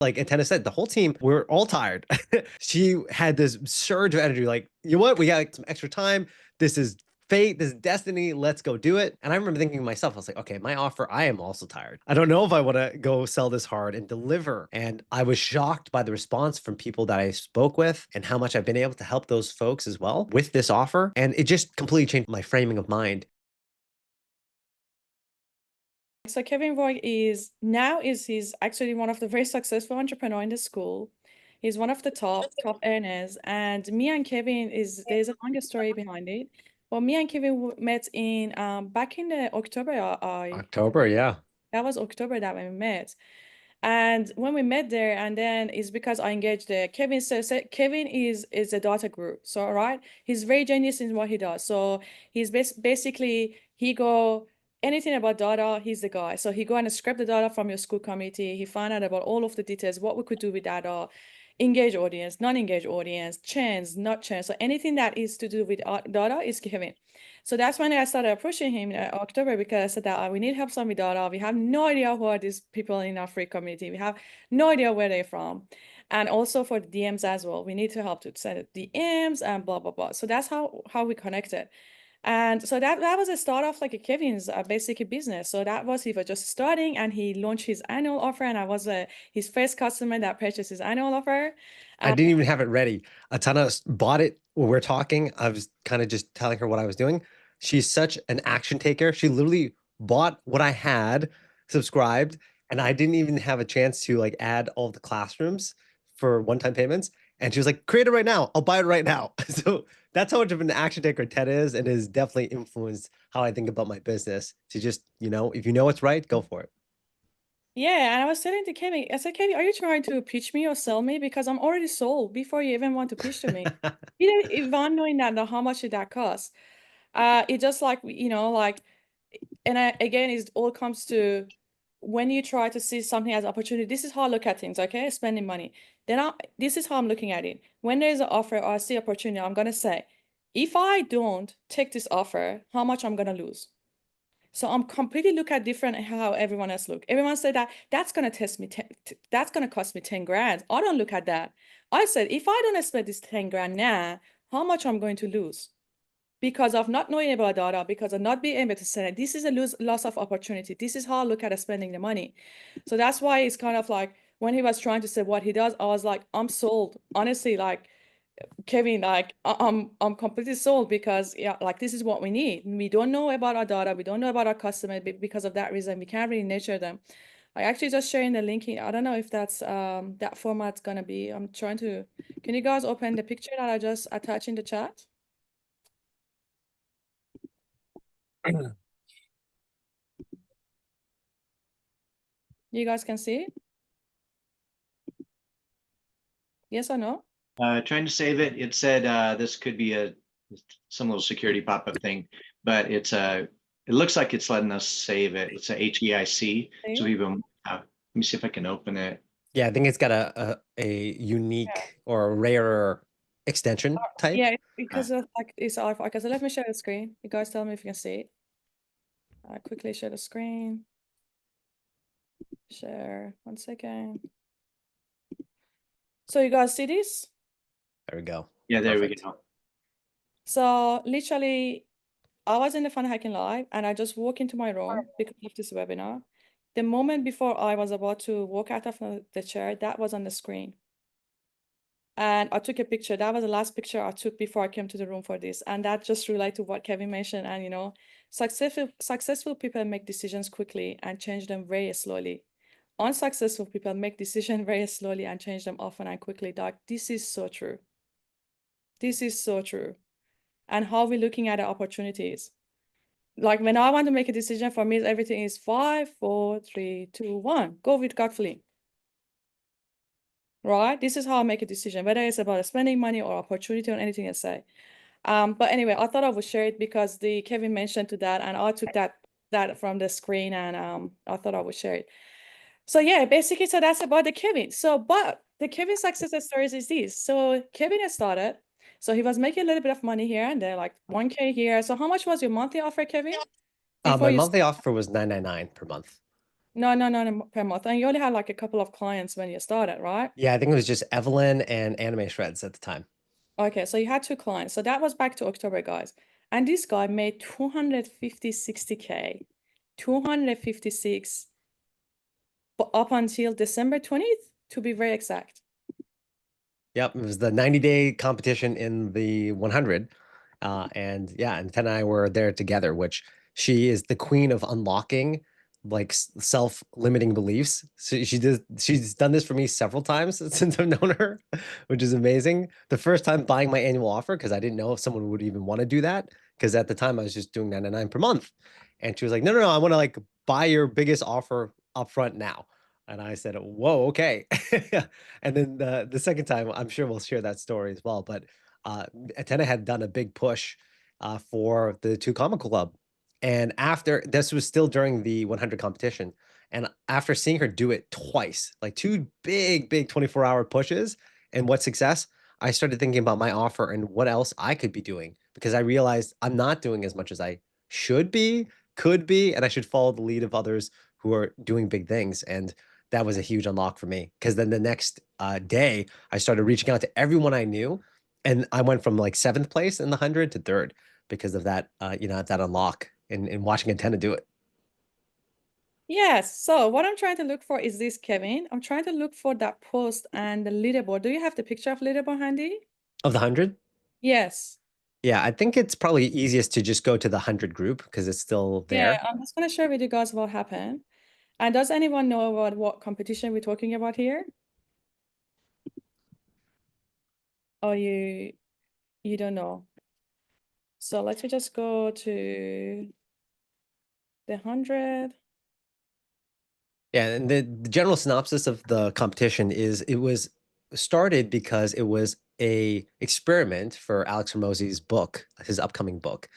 Like Atena said, the whole team, we're all tired. She had this surge of energy, like, you know what? We got like, some extra time. This is fate, this is destiny. Let's go do it. And I remember thinking to myself, I was like, okay, my offer, I am also tired. I don't know if I want to go sell this hard and deliver. And I was shocked by the response from people that I spoke with and how much I've been able to help those folks as well with this offer. And it just completely changed my framing of mind. So Kevin Wong he's actually one of the very successful entrepreneur in the school. He's one of the top earners, and me and Kevin there's a longer story behind it. Well, me and Kevin met in back in the October. I October, yeah. That was October that we met. And when we met there, and then it's because I engaged there. Kevin says Kevin is a data guru. So right, he's very genius in what he does. So he's basically he go anything about data, he's the guy. So he go and scrape the data from your Skool community. He find out about all of the details, what we could do with data, engage audience, non-engage audience, chance, not chance. So anything that is to do with data is Kevin. So that's when I started approaching him in October, because I said that we need help some with data. We have no idea who are these people in our free community. We have no idea where they're from. And also for the DMs as well. We need to help to send DMs and blah, blah, blah. So that's how we connected. And so that was a start of like a Kevin's basic business. So he was just starting, and he launched his annual offer, and I was his first customer that purchased his annual offer. I didn't even have it ready. Atana bought it when we are talking. I was kind of just telling her what I was doing. She's such an action taker. She literally bought what I had, subscribed, and I didn't even have a chance to like add all of the classrooms for one-time payments. And she was like, create it right now. I'll buy it right now. So that's how much of an action taker Ted is, and has definitely influenced how I think about my business to just, if you know what's right, go for it. Yeah, and I was saying to Kevin, I said, Kevin, are you trying to pitch me or sell me? Because I'm already sold before you even want to pitch to me. Even knowing that, how much did that cost? It just like, again, it all comes to when you try to see something as opportunity. This is how I look at things, okay? Spending money. This is how I'm looking at it. When there's an offer or I see opportunity, I'm gonna say, if I don't take this offer, how much I'm gonna lose? So I'm completely look at different how everyone else look. Everyone said that that's gonna that's gonna cost me 10 grand. I don't look at that. I said, if I don't spend this 10 grand now, how much I'm going to lose? Because of not knowing about data, because of not being able to send it. This is a loss of opportunity. This is how I look at spending the money. So that's why it's kind of like when he was trying to say what he does, I was like, I'm sold. Honestly, like Kevin, like I'm completely sold, because yeah, like this is what we need. We don't know about our data, we don't know about our customer, because of that reason we can't really nurture them. I actually just sharing the link here. I don't know if that's that format's gonna be. I'm trying to. Can you guys open the picture that I just attached in the chat? You guys can see it? Yes or no? Trying to save it. It said this could be some little security pop-up thing, but it looks like it's letting us save it. It's a HEIC. So even let me see if I can open it. Yeah, I think it's got a unique or a rarer extension type. Yeah, because of like it's okay. So let me share the screen. You guys tell me if you can see it. I quickly share the screen. Share 1 second. So you guys see this? There we go. Yeah, there Perfect. we go. So literally, I was in the Fun Hacking Live, and I just walk into my room because of this webinar. The moment before I was about to walk out of the chair, that was on the screen. And I took a picture. That was the last picture I took before I came to the room for this. And that just related to what Kevin mentioned. And successful people make decisions quickly and change them very slowly. Unsuccessful people make decisions very slowly and change them often and quickly. Like, this is so true. This is so true. And how we're looking at the opportunities. Like when I want to make a decision, for me, everything is 5, 4, 3, 2, 1. Go with gut feeling. Right? This is how I make a decision, whether it's about spending money or opportunity or anything I say. But anyway, I thought I would share it because Kevin mentioned to that, and I took that from the screen, and I thought I would share it. So yeah, basically, so that's about the Kevin. So, but the Kevin success stories is this. So Kevin has started. So he was making a little bit of money here and there, like 1K here. So how much was your monthly offer, Kevin? My monthly offer was $9.99 per month. No, per month. And you only had like a couple of clients when you started, right? Yeah, I think it was just Evelyn and Anime Shreds at the time. Okay, so you had 2 clients. So that was back to October, guys. And this guy made 60K, 256 up until December 20th, to be very exact. Yep, it was the 90-day competition in the 100. And yeah, and Ted and I were there together, which she is the queen of unlocking like self-limiting beliefs. So she's done this for me several times since I've known her, which is amazing. The first time buying my annual offer, because I didn't know if someone would even want to do that, because at the time I was just doing 99 per month. And she was like, no, I want to like buy your biggest offer upfront now. And I said, whoa, okay. And then the second time, I'm sure we'll share that story as well. But Atena had done a big push for the Two Comic Club. And after this was still during the 100 competition. And after seeing her do it twice, like two big 24-hour pushes and what success, I started thinking about my offer and what else I could be doing because I realized I'm not doing as much as I should be, could be, and I should follow the lead of others who are doing big things. And that was a huge unlock for me because then the next day I started reaching out to everyone I knew, and I went from like 7th place in the 100 to 3rd because of that, that unlock and watching Atena do it. Yes. So what I'm trying to look for is this, Kevin. I'm trying to look for that post and the leaderboard. Do you have the picture of leaderboard handy? Of the 100? Yes. Yeah, I think it's probably easiest to just go to the 100 group because it's still Yeah, there. I'm just going to share with you guys what happened. And does anyone know about what competition we're talking about here? Or you don't know? So let's just go to the 100. Yeah, and the general synopsis of the competition is it was started because it was a experiment for Alex Hormozi's book, his upcoming book,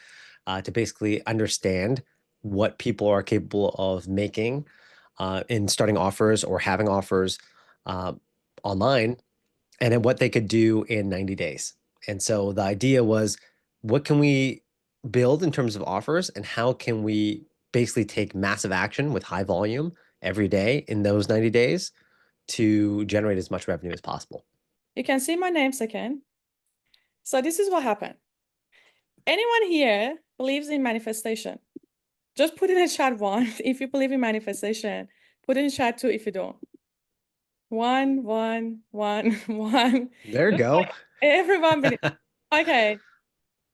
to basically understand what people are capable of making in starting offers or having offers online, and then what they could do in 90 days. And so the idea was, what can we build in terms of offers, and how can we basically take massive action with high volume every day in those 90 days to generate as much revenue as possible? You can see my name second. So this is what happened. Anyone here believes in manifestation? Just put in the chat 1 if you believe in manifestation. Put in chat 2 if you don't. 1, 1, 1, 1. There you Looks go. like everyone believes. Okay.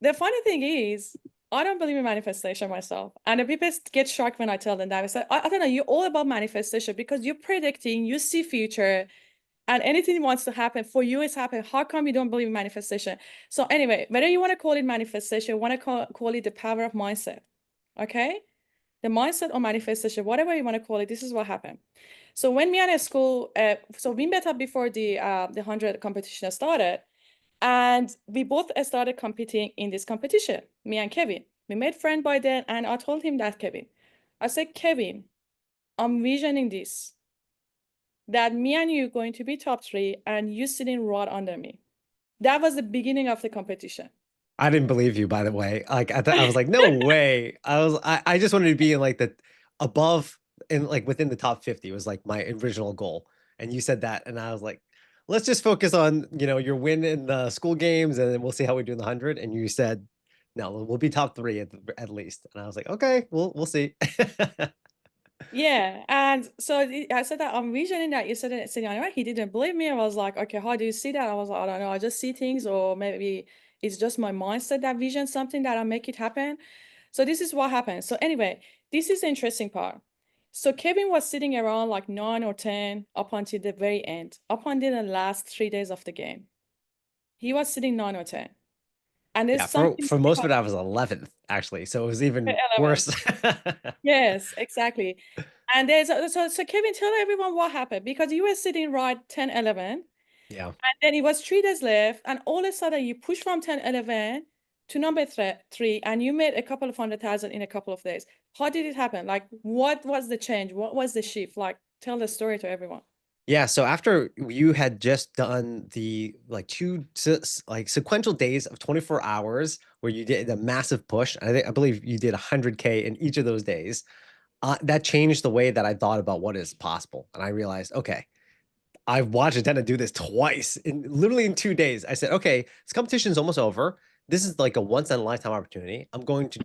The funny thing is, I don't believe in manifestation myself. And the people get shocked when I tell them that. I say, I don't know, you're all about manifestation because you're predicting, you see future, and anything wants to happen for you, it's happening. How come you don't believe in manifestation? So anyway, whether you want to call it manifestation, want to call it the power of mindset, okay? The mindset or manifestation, whatever you want to call it, this is what happened. So when me and Skool, so we met up before the 100 competition started, and we both started competing in this competition, me and Kevin. We made friends by then, and I told him that, Kevin. I said, Kevin, I'm visioning this, that me and you are going to be top 3 and you sitting right under me. That was the beginning of the competition. I didn't believe you, by the way. Like I was like, no way. I just wanted to be in like the above in like within the top 50 was like my original goal. And you said that, and I was like, let's just focus on your win in the school games, and then we'll see how we do in the 100. And you said, no, we'll be top 3 at least. And I was like, okay, we'll see. Yeah, and so I said that I'm visioning that you said it, right? He didn't believe me. I was like, okay, how do you see that? I was like, I don't know. I just see things, or maybe it's just my mindset that visions something that I make it happen. So this is what happened. So anyway, this is the interesting part. So Kevin was sitting around like 9 or 10 up until the very end, up until the last 3 days of the game. He was sitting 9 or 10. And there's Yeah, for something most of it, I was 11th actually, so it was even 11. worse. Yes, exactly. And there's so Kevin, tell everyone what happened, because you were sitting right 10, 11, Yeah. and then it was 3 days left, and all of a sudden you pushed from 10, 11 to number 3, and you made a couple of 100,000 in a couple of days. How did it happen? Like, what was the change? What was the shift? Like, tell the story to everyone. Yeah, so after you had just done the like sequential days of 24 hours where you did a massive push, I believe you did 100K in each of those days. that changed the way that I thought about what is possible. And I realized, okay, I've watched Atena do this twice literally in 2 days. I said, okay, this competition is almost over. This is like a once in a lifetime opportunity. I'm going to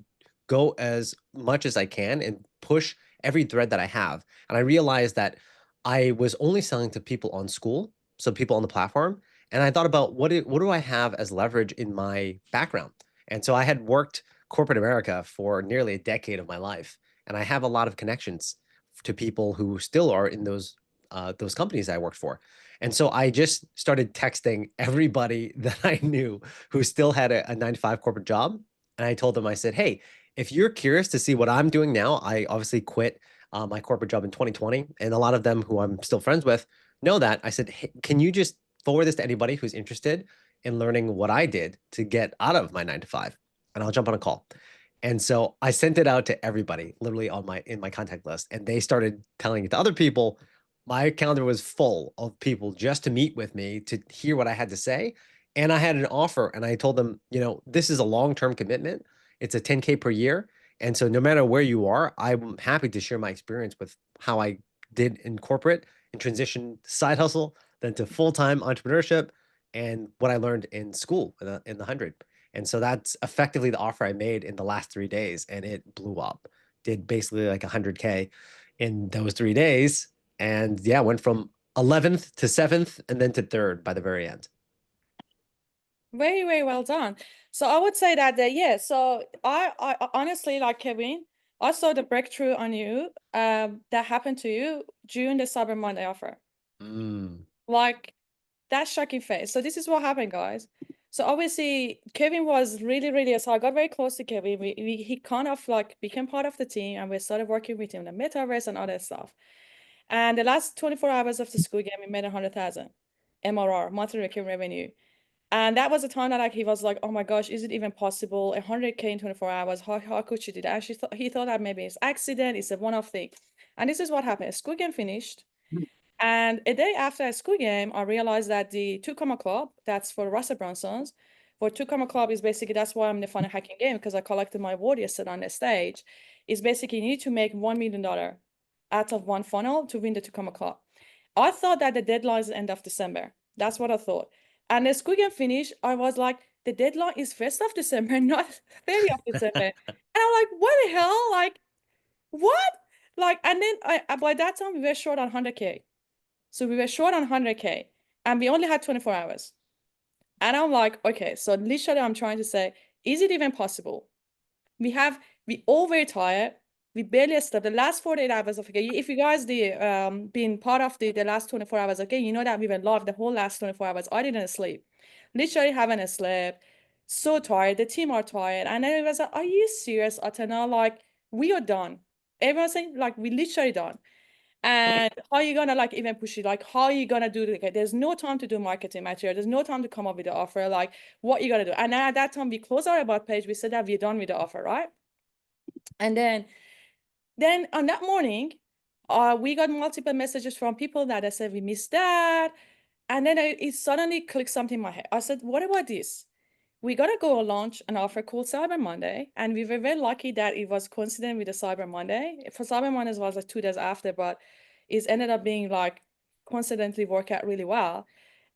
go as much as I can and push every thread that I have. And I realized that I was only selling to people on Skool, so people on the platform. And I thought about what do I have as leverage in my background? And so I had worked corporate America for nearly a decade of my life, and I have a lot of connections to people who still are in those companies I worked for. And so I just started texting everybody that I knew who still had a 9 to 5 corporate job. And I told them, I said, hey, if you're curious to see what I'm doing now, I obviously quit my corporate job in 2020. And a lot of them who I'm still friends with know that. I said, hey, can you just forward this to anybody who's interested in learning what I did to get out of my 9 to 5? And I'll jump on a call. And so I sent it out to everybody, literally in my contact list, and they started telling it to other people. My calendar was full of people just to meet with me to hear what I had to say. And I had an offer, and I told them, this is a long-term commitment. It's a 10K per year. And so no matter where you are, I'm happy to share my experience with how I did in corporate and transition side hustle, then to full-time entrepreneurship, and what I learned in Skool in the 100. And so that's effectively the offer I made in the last 3 days, and it blew up. Did basically like 100K in those 3 days. And yeah, went from 11th to 7th and then to 3rd by the very end. Very, very well done. So I would say that, yeah, so I honestly, like Kevin, I saw the breakthrough on you that happened to you during the Cyber Monday offer. Like that shocking face. So this is what happened, guys. So obviously Kevin was really, really, so I got very close to Kevin. He kind of like became part of the team, and we started working with him in the metaverse and other stuff. And the last 24 hours of the Skool game, we made 100,000 MRR, monthly recurring revenue. And that was the time that like he was like, oh my gosh, is it even possible? 100K in 24 hours. How could she do that? And he thought that maybe it's accident, it's a one-off thing. And this is what happened. Skool game finished. And a day after a Skool game, I realized that the Two Comma Club, that's for Russell Brunson's, for Two Comma Club is basically, that's why I'm in the funnel hacking game, because I collected my award yesterday on the stage, is basically you need to make $1 million out of one funnel to win the Two Comma Club. I thought that the deadline is the end of December. That's what I thought. And the Skool game finished, I was like, the deadline is 1st of December, not 30th of December. And I'm like, what the hell? Like, what? Like, and then by that time we were short on 100K. So we were short on 100K and we only had 24 hours. And I'm like, okay, so literally I'm trying to say, is it even possible? We all very tired. We barely slept the last 48 hours of okay. If you guys been part of the last 24 hours, okay, you know that we were live the whole last 24 hours. I didn't sleep. Literally haven't slept. So tired. The team are tired. And then it was like, are you serious, Atena? Like, we are done. Everyone's saying, like, we literally done. And how are you gonna like even push it? Like, how are you gonna do it? Okay, there's no time to do marketing material. There's no time to come up with the offer. Like, what you gonna do? And at that time, we closed our about page. We said that we're done with the offer, right? And then on that morning, we got multiple messages from people that I said we missed that. And then it suddenly clicked something in my head. I said, what about this? We gotta go launch an offer called Cyber Monday. And we were very lucky that it was coincident with the Cyber Monday. For Cyber Mondays was like 2 days after, but it ended up being like coincidentally work out really well.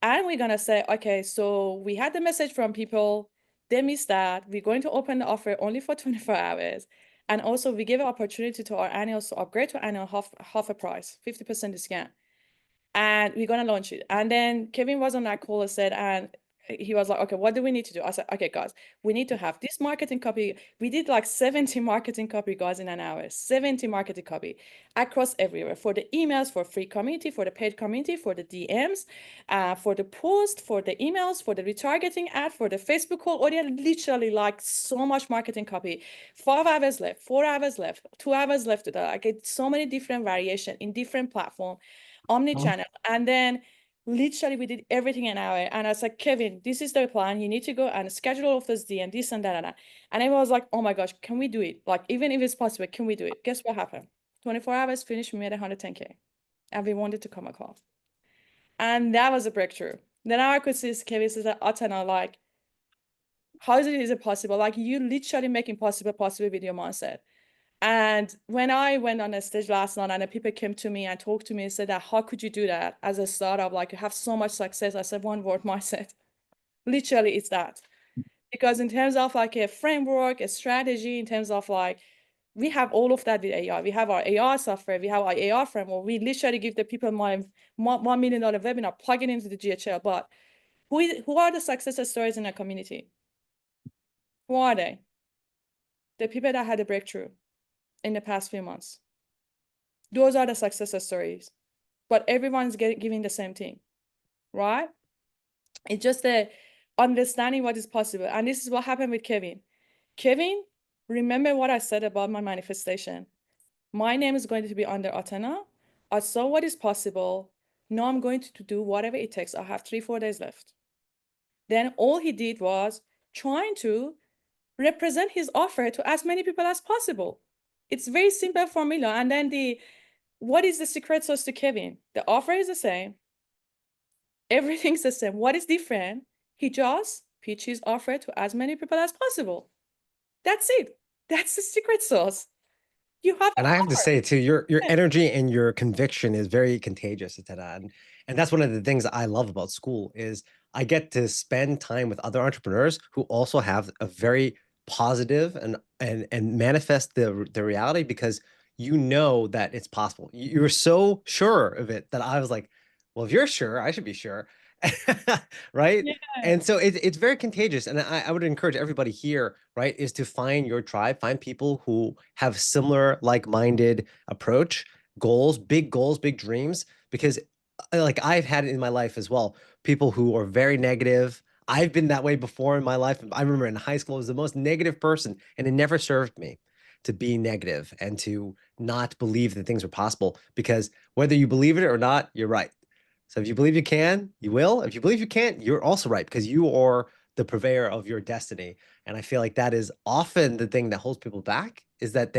And we're gonna say, okay, so we had the message from people, they missed that. We're going to open the offer only for 24 hours. And also we give an opportunity to our annuals to upgrade to annual half a price, 50% discount. And we're gonna launch it. And then Kevin was on that call and said, and he was like, okay, what do we need to do? I said, okay, guys, we need to have this marketing copy. We did like 70 marketing copy, guys, in an hour, 70 marketing copy across everywhere for the emails, for free community, for the paid community, for the DMs, for the post, for the emails, for the retargeting ad, for the Facebook call audience, literally like so much marketing copy. 5 hours left, 4 hours left, 2 hours left to that. Like it's so many different variation in different platform, omni-channel. And then literally we did everything in an hour. And I was like, Kevin, this is the plan. You need to go and schedule all of this and this and that and that. And I was like, oh my gosh, can we do it? Like, even if it's possible, can we do it? Guess what happened? 24 hours finished, we made 110K. And we wanted to come across. And that was a breakthrough. Then I could see Kevin says that Atena, like, how is it possible? Like, you literally making possible with your mindset. And when I went on a stage last night and the people came to me and talked to me and said that, how could you do that as a startup? Like you have so much success. I said, one word mindset. Literally, it's that. Because in terms of like a framework, a strategy, in terms of like, we have all of that with AI. We have our AI software, we have our AI framework. We literally give the people my $1 million webinar, plug it into the GHL. But who are the success stories in our community? Who are they? The people that had a breakthrough in the past few months. Those are the success stories. But everyone's giving the same thing, right? It's just the understanding what is possible. And this is what happened with Kevin. Kevin, remember what I said about my manifestation. My name is going to be under Atena. I saw what is possible. Now I'm going to do whatever it takes. I have 3-4 days left. Then all he did was trying to represent his offer to as many people as possible. It's very simple formula. And then what is the secret sauce to Kevin? The offer is the same. Everything's the same. What is different? He just pitched his offer to as many people as possible. That's it. That's the secret sauce. You have And I have to say too, your energy and your conviction is very contagious, Atena. And that's one of the things I love about Skool is I get to spend time with other entrepreneurs who also have a very positive and manifest the reality because you know that it's possible. You're so sure of it that I was like, well, if you're sure, I should be sure. Right. Yeah. And so it's very contagious. And I would encourage everybody here, right, is to find your tribe, find people who have similar like-minded approach, goals, big dreams, because like I've had it in my life as well, people who are very negative. I've been that way before in my life. I remember in high school, I was the most negative person, and it never served me to be negative and to not believe that things are possible, because whether you believe it or not, you're right. So if you believe you can, you will. If you believe you can't, you're also right because you are the purveyor of your destiny. And I feel like that is often the thing that holds people back is that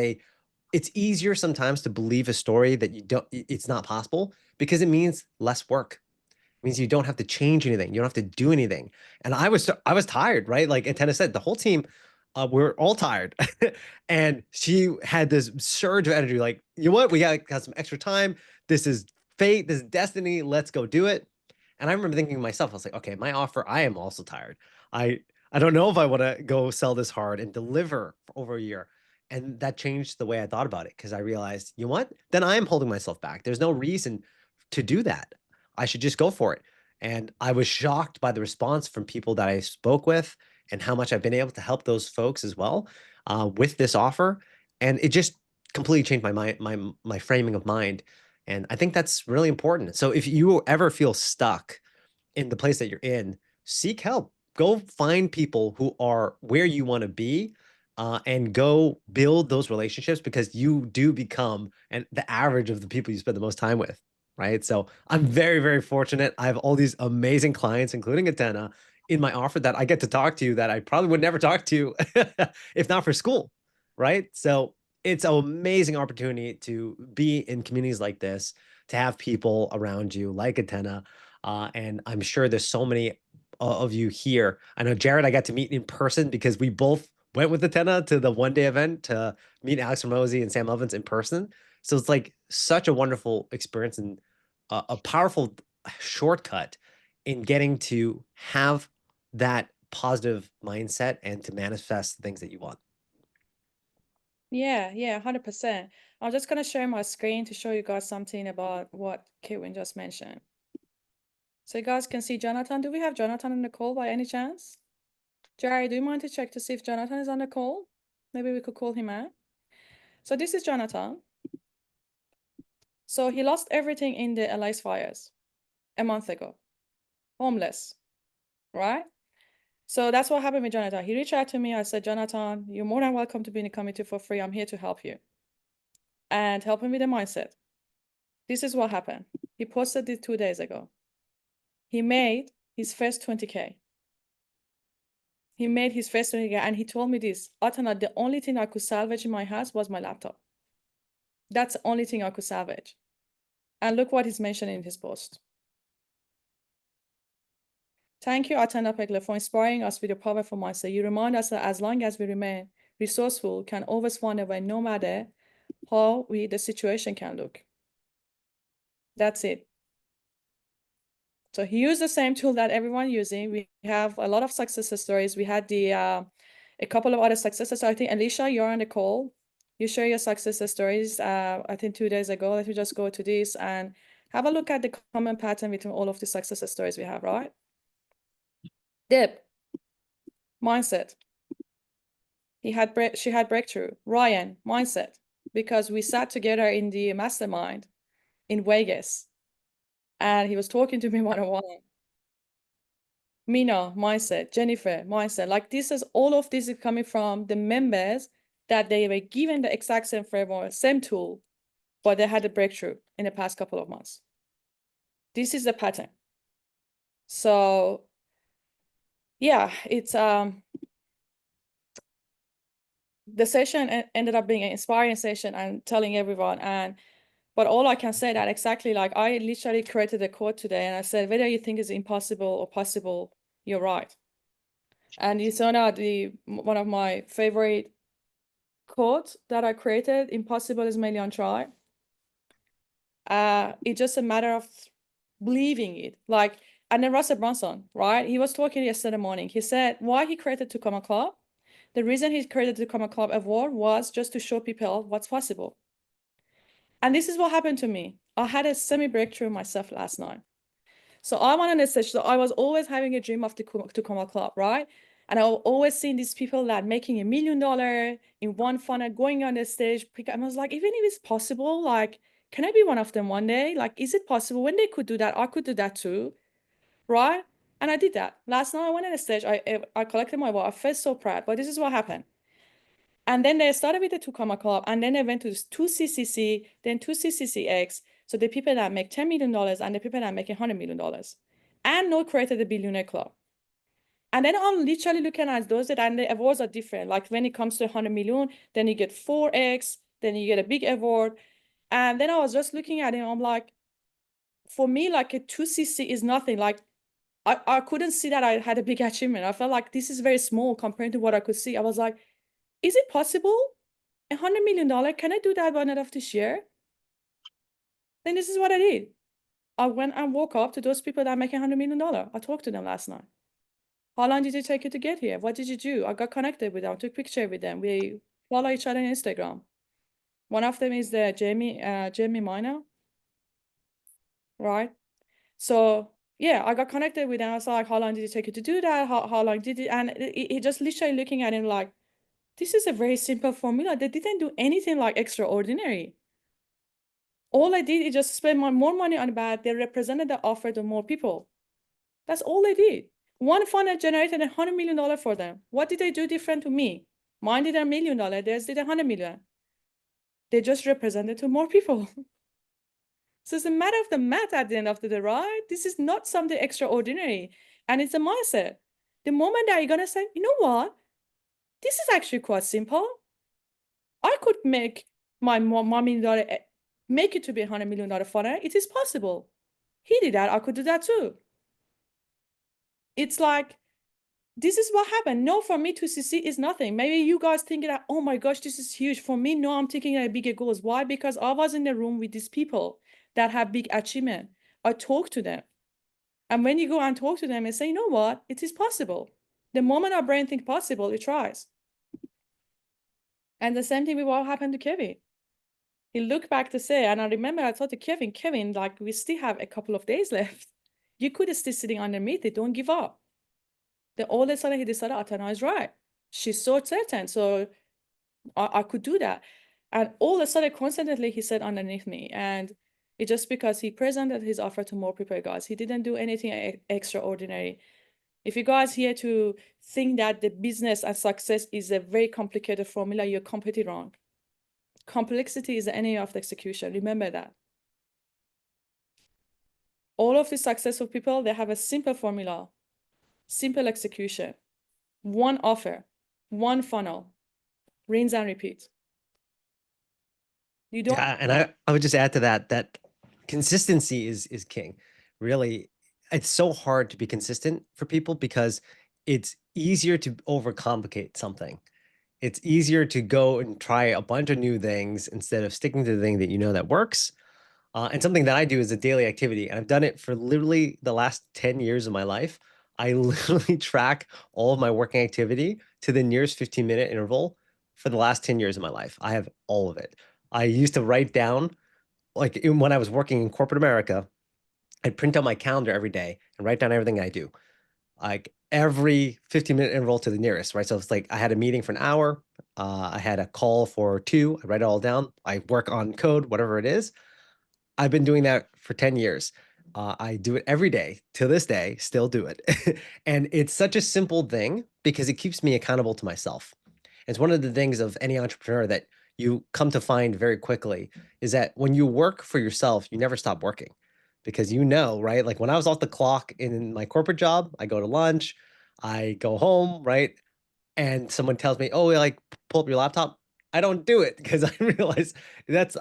it's easier sometimes to believe a story that it's not possible because it means less work. It means you don't have to change anything. You don't have to do anything. And I was tired, right? Like Atena said, the whole team, we're all tired. And she had this surge of energy, like, you know what? We got some extra time. This is fate, this is destiny. Let's go do it. And I remember thinking to myself, I was like, okay, my offer, I am also tired. I don't know if I want to go sell this hard and deliver for over a year. And that changed the way I thought about it because I realized, you know what? Then I'm holding myself back. There's no reason to do that. I should just go for it. And I was shocked by the response from people that I spoke with and how much I've been able to help those folks as well with this offer. And it just completely changed my mind, my framing of mind. And I think that's really important. So if you ever feel stuck in the place that you're in, seek help. Go find people who are where you want to be and go build those relationships because you do become the average of the people you spend the most time with. Right. So I'm very fortunate. I have all these amazing clients, including Atena, in my offer that I get to talk to that I probably would never talk to if not for Skool. Right. So it's an amazing opportunity to be in communities like this, to have people around you like Atena. And I'm sure there's so many of you here. I know Jared, I got to meet in person because we both went with Atena to the one-day event to meet Alex Ramosi and Sam Ovens in person. So it's like such a wonderful experience and a powerful shortcut in getting to have that positive mindset and to manifest the things that you want. Yeah, 100%. I'm just going to share my screen to show you guys something about what Kevin just mentioned. So you guys can see Jonathan. Do we have Jonathan on the call by any chance? Jerry, do you mind to check to see if Jonathan is on the call? Maybe we could call him out. So this is Jonathan. So he lost everything in the LA's fires a month ago. Homeless, right? So that's what happened with Jonathan. He reached out to me. I said, Jonathan, you're more than welcome to be in the committee for free. I'm here to help you and help him with the mindset. This is what happened. He posted it 2 days ago. He made his first 20K. He made his first 20K and he told me this, Atena, the only thing I could salvage in my house was my laptop. That's the only thing I could salvage. And look what he's mentioning in his post. Thank you, Atena Pegler, for inspiring us with your powerful mindset. You remind us that as long as we remain resourceful can always find a way, no matter how the situation can look. That's it. So he used the same tool that everyone using. We have a lot of success stories. We had a couple of other success stories. I think Alicia, you're on the call. You share your success stories. I think 2 days ago. Let me just go to this and have a look at the common pattern between all of the success stories we have, right? Deb, mindset. She had breakthrough. Ryan, mindset, because we sat together in the mastermind in Vegas, and he was talking to me one-on-one. Mina, mindset. Jennifer, mindset. Like this is all of this is coming from the members that they were given the exact same framework, same tool, but they had a breakthrough in the past couple of months. This is the pattern. So yeah, it's the session ended up being an inspiring session and telling everyone. But all I can say that exactly, like I literally created a quote today and I said, whether you think it's impossible or possible, you're right. And you saw now one of my favorite quotes that I created, impossible is merely untried. It's just a matter of believing it. Like, and then Russell Brunson, right? He was talking yesterday morning. He said why he created To Come Club. The reason he created the To Come Club award was just to show people what's possible. And this is what happened to me. I had a semi-breakthrough myself last night. So I'm on a stage. So I was always having a dream of the To Come Club, right? And I always seeing these people that making $1 million in one funnel, going on the stage. I was like, even if it's possible, like, can I be one of them one day? Like, is it possible? When they could do that, I could do that too, right? And I did that. Last night I went on the stage. I collected my award. I felt so proud. But this is what happened. And then they started with the To Come Club, and then they went to 2CCC, then 2CCCX. So the people that make $10 million and the people that make $100 million. And no created the Billionaire Club. And then I'm literally looking at those and the awards are different. Like when it comes to 100 million, then you get 4X, then you get a big award. And then I was just looking at it, I'm like, for me, like a 2CC is nothing. Like I couldn't see that I had a big achievement. I felt like this is very small compared to what I could see. I was like, is it possible? $100 million, can I do that by the end of this year? Then this is what I did. I went and woke up to those people that make $100 million. I talked to them last night. How long did it take you to get here? What did you do? I got connected with them, took picture with them. We follow each other on Instagram. One of them is the Jamie Miner, right? So yeah, I got connected with them. I was like, how long did it take you to do that? How long did it? And he just literally looking at him like, this is a very simple formula. They didn't do anything like extraordinary. All I did is just spend more money on that. They represented the offer to more people. That's all they did. One funnel generated $100 million for them. What did they do different to me? Mine did $1 million. Theirs did 100 million. They just represented to more people. So it's a matter of the math at the end of the day, right? This is not something extraordinary. And it's a mindset. The moment that you're going to say, you know what? This is actually quite simple. I could make my $1 million, make it to be $100 million funnel. It is possible. He did that. I could do that too. It's like, this is what happened. No, for me, 2CC is nothing. Maybe you guys thinking that, oh my gosh, this is huge. For me, no, I'm thinking that bigger goals. Why? Because I was in the room with these people that have big achievement. I talk to them. And when you go and talk to them and say, you know what, it is possible. The moment our brain thinks possible, it tries. And the same thing with what happened to Kevin. He looked back to say, and I remember I thought to Kevin, like we still have a couple of days left. You could still sitting underneath it. Don't give up. Then all of a sudden he decided, Atena is right. She's so certain. So I could do that. And all of a sudden, coincidentally, he said underneath me. And it's just because he presented his offer to more people, guys. He didn't do anything extraordinary. If you guys here to think that the business and success is a very complicated formula, you're completely wrong. Complexity is the enemy of the execution. Remember that. All of the successful people, they have a simple formula, simple execution, one offer, one funnel, rinse and repeat. You don't. Yeah, and I would just add to that consistency is king. Really, it's so hard to be consistent for people because it's easier to overcomplicate something. It's easier to go and try a bunch of new things instead of sticking to the thing that you know that works. And something that I do is a daily activity, and I've done it for literally the last 10 years of my life. I literally track all of my working activity to the nearest 15-minute interval for the last 10 years of my life. I have all of it. I used to write down, like when I was working in corporate America, I'd print out my calendar every day and write down everything I do, like every 15-minute interval to the nearest, right? So it's like I had a meeting for an hour, I had a call for 2, I write it all down, I work on code, whatever it is. I've been doing that for 10 years. I do it every day to this day, still do it. And it's such a simple thing because it keeps me accountable to myself. It's one of the things of any entrepreneur that you come to find very quickly is that when you work for yourself, you never stop working because you know, right? Like when I was off the clock in my corporate job, I go to lunch, I go home, right? And someone tells me, "Oh, like pull up your laptop." I don't do it because I realize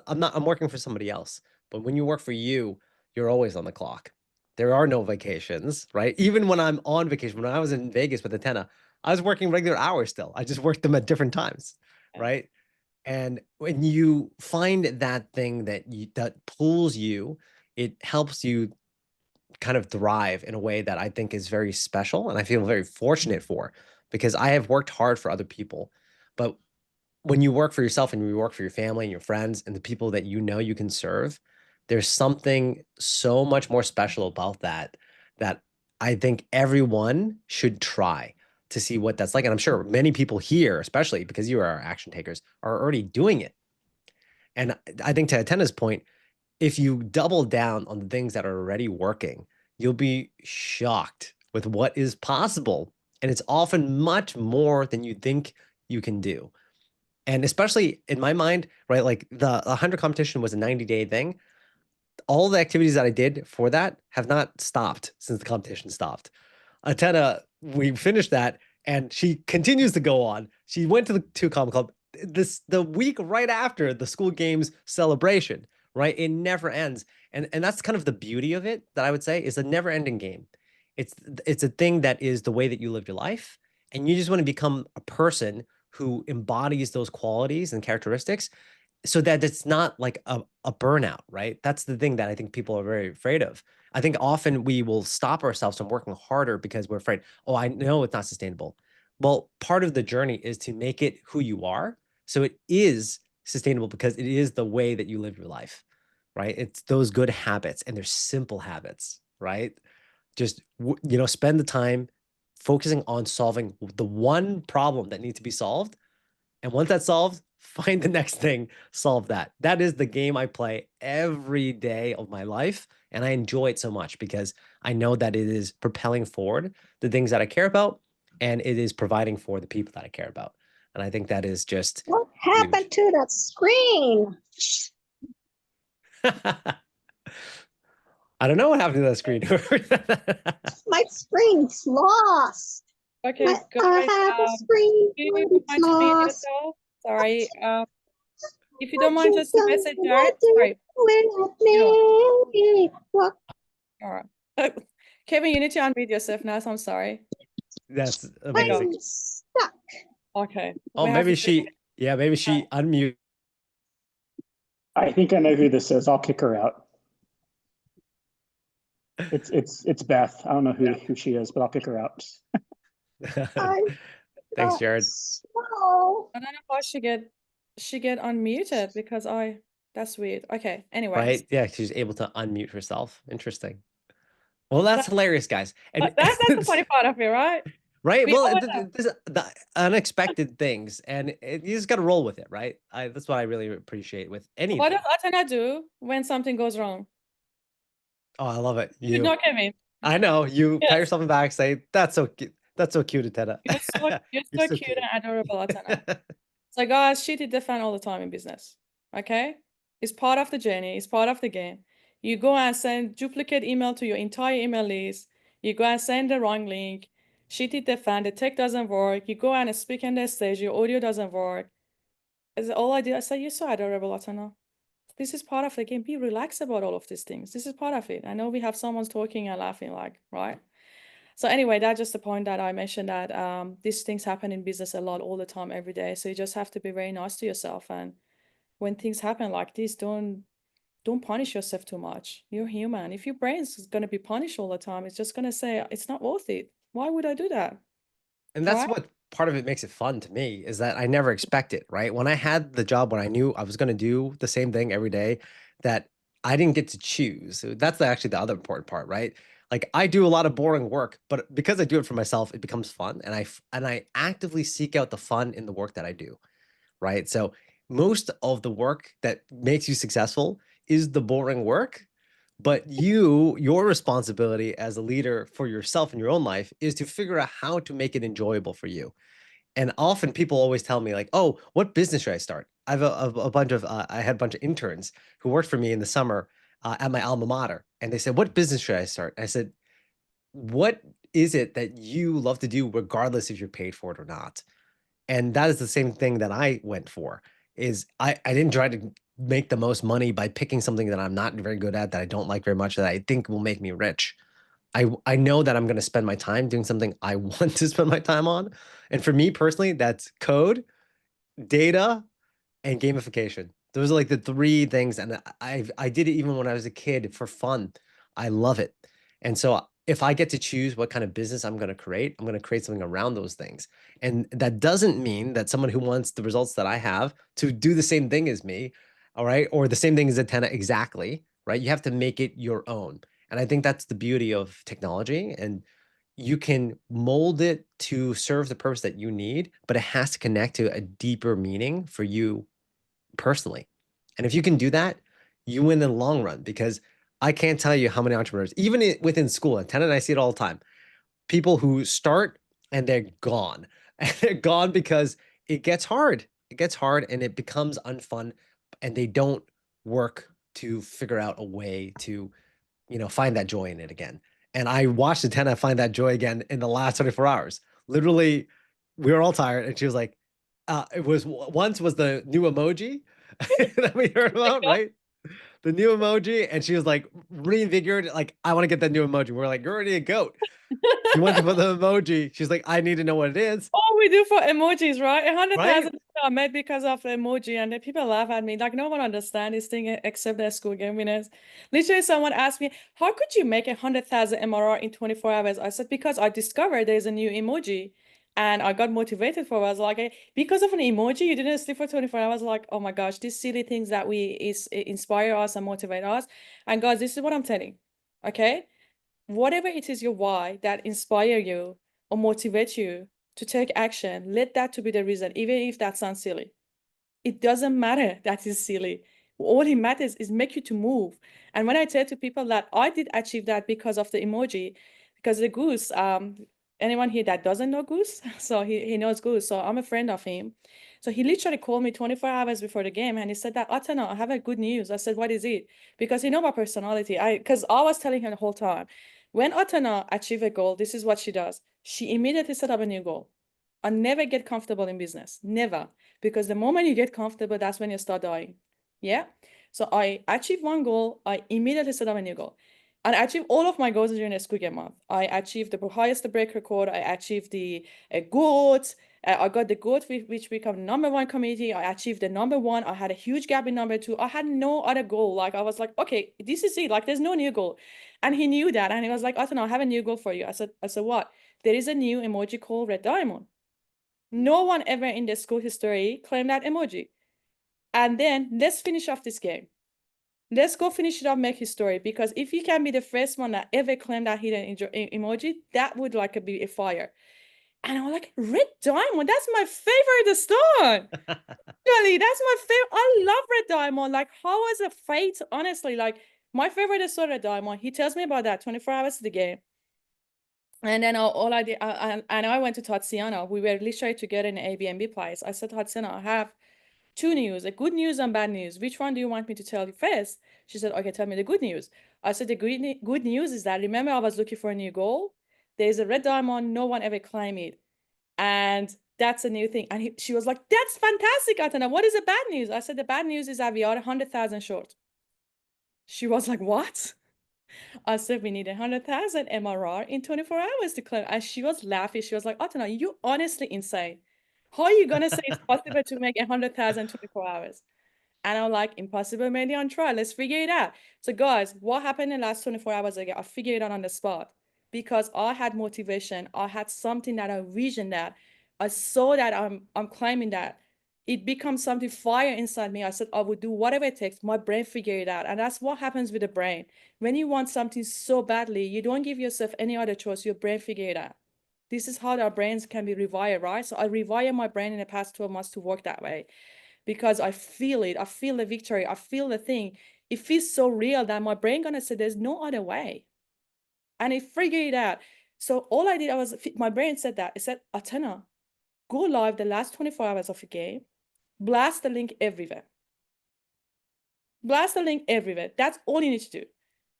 I'm working for somebody else. But when you work for you, you're always on the clock. There are no vacations, right? Even when I'm on vacation, when I was in Vegas with Atena, I was working regular hours still. I just worked them at different times, Yeah. right? And when you find that thing that pulls you, it helps you kind of thrive in a way that I think is very special and I feel very fortunate for because I have worked hard for other people. But when you work for yourself and you work for your family and your friends and the people that you know you can serve, there's something so much more special about that that I think everyone should try to see what that's like. And I'm sure many people here, especially because you are our action takers, are already doing it. And I think to Atena's point, if you double down on the things that are already working, you'll be shocked with what is possible. And it's often much more than you think you can do. And especially in my mind, right, like the 100 competition was a 90-day thing. All the activities that I did for that have not stopped since the competition stopped. Atena, we finished that and she continues to go on. She went to the 2Com Club the week right after the Skool Games celebration, right? It never ends. And that's kind of the beauty of it that I would say is a never ending game. It's a thing that is the way that you live your life. And you just want to become a person who embodies those qualities and characteristics so that it's not like a burnout, right? That's the thing that I think people are very afraid of. I think often we will stop ourselves from working harder because we're afraid, oh, I know it's not sustainable. Well, part of the journey is to make it who you are. So it is sustainable because it is the way that you live your life, right? It's those good habits and they're simple habits, right? Just, spend the time focusing on solving the one problem that needs to be solved. And once that's solved, find the next thing, solve that. That is the game I play every day of my life. And I enjoy it so much because I know that it is propelling forward the things that I care about and it is providing for the people that I care about. And I think that is just What happened to that screen? I don't know what happened to that screen. My screen's lost. Okay, I guys, have a screen, do but you it's mind to mute lost. yourself? Sorry. If you What don't mind, you just message done Jared. with Sorry. me? What? All right. Kevin, you need to unmute yourself now. So I'm sorry. That's my God. amazing. I'm stuck. Okay. Oh, We have maybe to do maybe she unmute. I think I know who this is. I'll kick her out. It's Beth. I don't know who she is, but I'll kick her out. Thanks, Jared. Slow. I don't know how she get unmuted because that's weird. Okay. Anyways. Right? Yeah, she's able to unmute herself. Interesting. Well, that's hilarious, guys. And That's the funny part of it, right? right? We Well, all know. the unexpected things, and you just got to roll with it, right? That's what I really appreciate with anything. What does Atena do when something goes wrong? Oh, I love it. You know, Kevin. I know you pat Yes. yourself on the back, say that's so cute. That's so cute, Atena. You're so cute and adorable, Atena. So guys, shit hit the fan all the time in business. Okay? It's part of the journey, it's part of the game. You go and send duplicate email to your entire email list. You go and send the wrong link. Shit hit the fan, the tech doesn't work. You go and speak on the stage, your audio doesn't work. Is all I did, I say, you're so adorable, Atena. This is part of the game. Be relaxed about all of these things. This is part of it. I know we have someone's talking and laughing, like, right? So anyway, that's just the point that I mentioned, that these things happen in business a lot, all the time, every day. So you just have to be very nice to yourself. And when things happen like this, don't punish yourself too much. You're human. If your brain's going to be punished all the time, it's just going to say, it's not worth it. Why would I do that? And that's Right? what part of it makes it fun to me, is that I never expect it, right? When I had the job, when I knew I was going to do the same thing every day, that I didn't get to choose. So that's actually the other important part, right? Like, I do a lot of boring work, but because I do it for myself, it becomes fun. And I actively seek out the fun in the work that I do, right? So most of the work that makes you successful is the boring work, but your responsibility as a leader for yourself in your own life is to figure out how to make it enjoyable for you. And often people always tell me, like, oh, what business should I start? I have a bunch of, I had a bunch of interns who worked for me in the summer at my alma mater. And they said, what business should I start? I said, what is it that you love to do regardless if you're paid for it or not? And that is the same thing that I went for. Is I didn't try to make the most money by picking something that I'm not very good at, that I don't like very much, that I think will make me rich. I know that I'm going to spend my time doing something I want to spend my time on. And for me personally, that's code, data, and gamification. Those are like the three things. And I did it even when I was a kid for fun. I love it. And so if I get to choose what kind of business I'm going to create, I'm going to create something around those things. And that doesn't mean that someone who wants the results that I have to do the same thing as me, all right, or the same thing as Atena exactly, right? You have to make it your own. And I think that's the beauty of technology. And you can mold it to serve the purpose that you need, but it has to connect to a deeper meaning for you personally. And if you can do that, you win in the long run, because I can't tell you how many entrepreneurs, even within Skool, and Ted and I see it all the time, people who start and they're gone. And they're gone because it gets hard. It gets hard and it becomes unfun, and they don't work to figure out a way to, find that joy in it again. And I watched Atena find that joy again in the last 24 hours. Literally, we were all tired, and she was like, it was once was the new emoji that we heard about, right? The new emoji, and she was like reinvigorated, like, I want to get that new emoji. We're like, you're already a goat. She went to put the emoji. She's like, I need to know what it is. All we do for emojis, right? 100,000 Right? people are made because of the emoji, and then people laugh at me. Like, no one understands this thing except their Skool game winners. Literally, someone asked me, how could you make 100,000 MRR in 24 hours? I said, because I discovered there's a new emoji and I got motivated for it. I was like, because of an emoji, you didn't sleep for 24 hours. Like, oh my gosh, these silly things that inspire us and motivate us. And guys, this is what I'm telling. Okay? Whatever it is your why that inspire you or motivate you to take action, let that to be the reason, even if that sounds silly. It doesn't matter that is silly. All it matters is make you to move. And when I tell to people that I did achieve that because of the emoji, because the Goose, anyone here that doesn't know Goose, so he knows Goose, so I'm a friend of him. So he literally called me 24 hours before the game and he said that, Atena, I have a good news. I said, what is it? Because he know my personality. Because I was telling him the whole time, when Atena achieve a goal, this is what she does. She immediately set up a new goal. I never get comfortable in business, never. Because the moment you get comfortable, that's when you start dying. Yeah. So I achieved one goal. I immediately set up a new goal. And I achieved all of my goals during a Skool game month. I achieved the highest break record. I achieved the GOAT. I got the GOAT, which became #1 committee. I achieved the #1. I had a huge gap in #2. I had no other goal. Like, I was like, okay, this is it. Like, there's no new goal. And he knew that. And he was like, Atena, I have a new goal for you. I said, what? There is a new emoji called Red Diamond. No one ever in the Skool history claimed that emoji. And then let's finish off this game. Let's go finish it up, make history. Because if you can be the first one that ever claimed that hidden emoji, that would like be a fire. And I'm like, Red Diamond, that's my favorite stone. Really, that's my favorite. I love Red Diamond. Like, how was a fate? Honestly, like, my favorite stone, Red Diamond. He tells me about that 24 hours of the game. And then all I did, and I went to Tatiana. We were literally together in an Airbnb place. I said, Tatiana, I have two news, a good news and bad news. Which one do you want me to tell you first? She said, okay, tell me the good news. I said, the good news is that, remember, I was looking for a new goal. There's a Red Diamond. No one ever claimed it. And that's a new thing. And she was like, that's fantastic, Atena. What is the bad news? I said, the bad news is that we are 100,000 short. She was like, what? I said, we need 100,000 MRR in 24 hours to close. And she was laughing. She was like, Atena, you honestly insane. How are you going to say it's possible to make 100,000 in 24 hours? And I'm like, impossible, maybe on trial. Let's figure it out. So guys, what happened in the last 24 hours ago? I figured it out on the spot because I had motivation. I had something that I visioned that. I saw that I'm claiming that. It becomes something fire inside me. I said, I would do whatever it takes. My brain figured it out. And that's what happens with the brain. When you want something so badly, you don't give yourself any other choice. Your brain figure it out. This is how our brains can be rewired, right? So I rewired my brain in the past 12 months to work that way because I feel it. I feel the victory. I feel the thing. It feels so real that my brain gonna say there's no other way. And it figured it out. So all I did, my brain said that. It said, Atena, go live the last 24 hours of a game. Blast the link everywhere. Blast the link everywhere. That's all you need to do.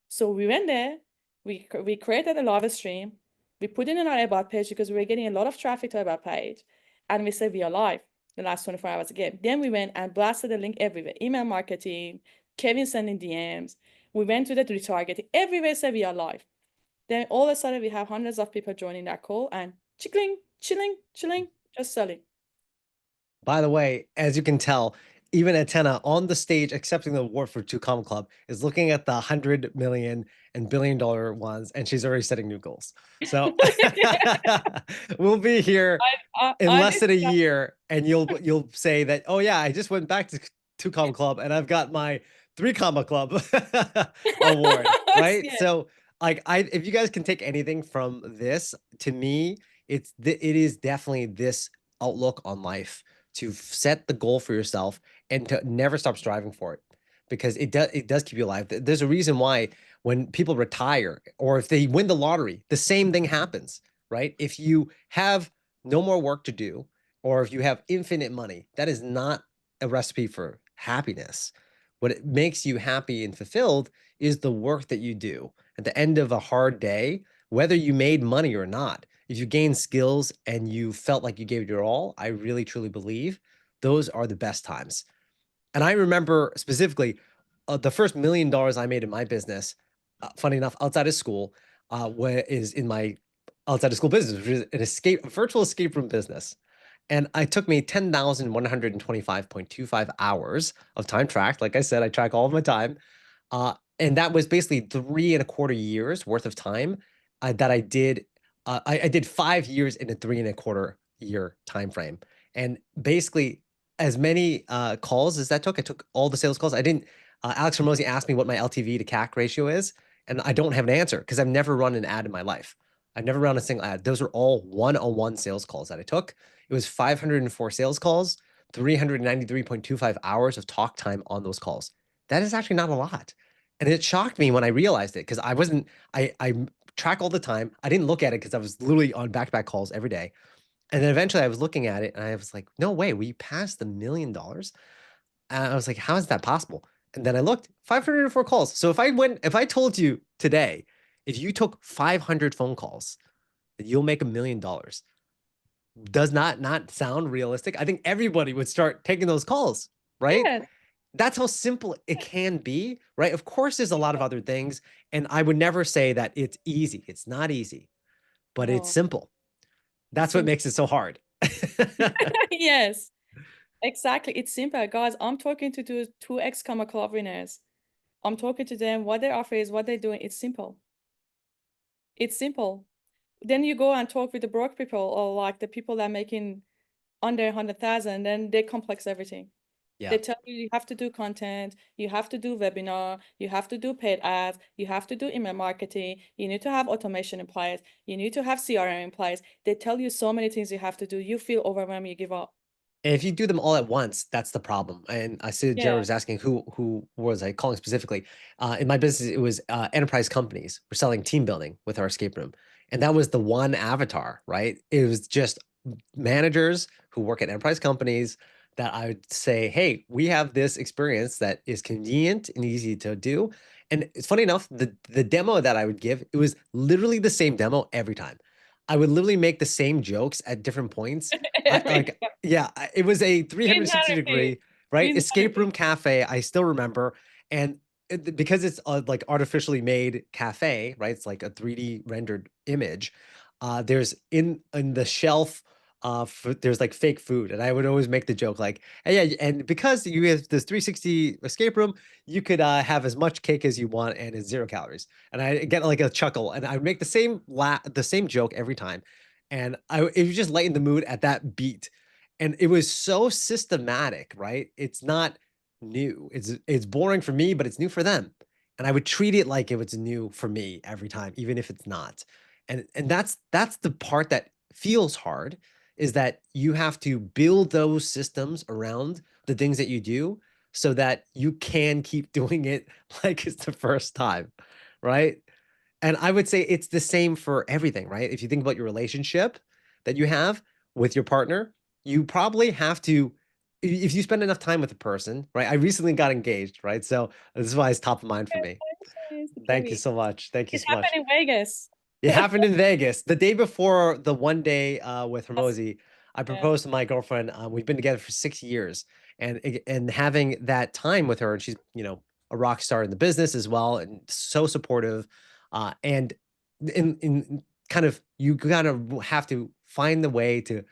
So we went there. We created a live stream. We put it in our about page because we were getting a lot of traffic to our about page. And we said we are live the last 24 hours again. Then we went and blasted the link everywhere. Email marketing, Kevin sending DMs. We went to the retargeting. Everywhere said we are live. Then all of a sudden we have hundreds of people joining that call and chilling, just selling. By the way, as you can tell, even Atena on the stage accepting the award for 2Com Club is looking at the 100 million and billion-dollar ones, and she's already setting new goals. So we'll be here in less than a year, and you'll say that, oh yeah, I just went back to 2Com Club and I've got my 3 Club award, right? Yeah. So like if you guys can take anything from this, to me, it is definitely this outlook on life, to set the goal for yourself and to never stop striving for it, because it does keep you alive. There's a reason why when people retire or if they win the lottery, the same thing happens, right? If you have no more work to do, or if you have infinite money, that is not a recipe for happiness. What it makes you happy and fulfilled is the work that you do at the end of a hard day, whether you made money or not. If you gain skills and you felt like you gave it your all, I really truly believe those are the best times. And I remember specifically the first $1 million I made in my business, funny enough, outside of school, is in my outside of school business, which is a virtual escape room business. And it took me 10,125.25 hours of time tracked. Like I said, I track all of my time. And that was basically 3.25 years worth of time that I did. I did 5 years in a 3.25 year time frame. And basically, as many calls as that took, I took all the sales calls. I didn't. Alex Ramosi asked me what my LTV to CAC ratio is, and I don't have an answer because I've never run an ad in my life. I've never run a single ad. Those are all one-on-one sales calls that I took. It was 504 sales calls, 393.25 hours of talk time on those calls. That is actually not a lot. And it shocked me when I realized it, because I track all the time. I didn't look at it because I was literally on back-to-back calls every day. And then eventually I was looking at it and I was like, no way, we passed the $1 million. And I was like, how is that possible? And then I looked, 504 calls. So if I told you today, if you took 500 phone calls, you'll make $1 million. Does not sound realistic? I think everybody would start taking those calls, right? Yeah. That's how simple it can be, right? Of course, there's a lot of other things. And I would never say that it's easy. It's not easy, but it's No. simple. That's what makes it so hard. Yes, exactly. It's simple, guys. I'm talking to 2x Club winners. I'm talking to them, what their offer is, what they're doing. It's simple. It's simple. Then you go and talk with the broke people, or like the people that are making under 100,000, then they complex everything. Yeah. They tell you have to do content, you have to do webinar, you have to do paid ads, you have to do email marketing, you need to have automation in place, you need to have CRM in place. They tell you so many things you have to do. You feel overwhelmed, you give up. And if you do them all at once, that's the problem. And I see Jared was asking who was I calling specifically. In my business, it was enterprise companies. We're selling team building with our escape room. And that was the one avatar, right? It was just managers who work at enterprise companies that I would say, hey, we have this experience that is convenient and easy to do. And it's funny enough, the demo that I would give, it was literally the same demo every time. I would literally make the same jokes at different points. It was a 360 degree, right? Escape room cafe. I still remember. And because it's a like artificially made cafe, right? It's like a 3D rendered image. There's in the shelf, there's like fake food, and I would always make the joke like, hey, yeah, and because you have this 360 escape room, you could have as much cake as you want, and it's 0 calories. And I get like a chuckle, and I would make the same joke every time, and it was just lighten the mood at that beat, and it was so systematic, right? It's not new. It's boring for me, but it's new for them. And I would treat it like it was new for me every time, even if it's not. And that's the part that feels hard, is that you have to build those systems around the things that you do so that you can keep doing it like it's the first time, right? And I would say it's the same for everything, right? If you think about your relationship that you have with your partner, you probably have to, if you spend enough time with a person, right? I recently got engaged, right? So this is why it's top of mind for me. Congratulations, Thank you Kenny. so much. Thank you It so much. happened in Vegas. It happened in Vegas. The day before the one day with Yes. Hermosi, I proposed to my girlfriend. We've been together for 6 years, and having that time with her, and she's a rock star in the business as well, and so supportive. And in kind of you kind of have to find the way to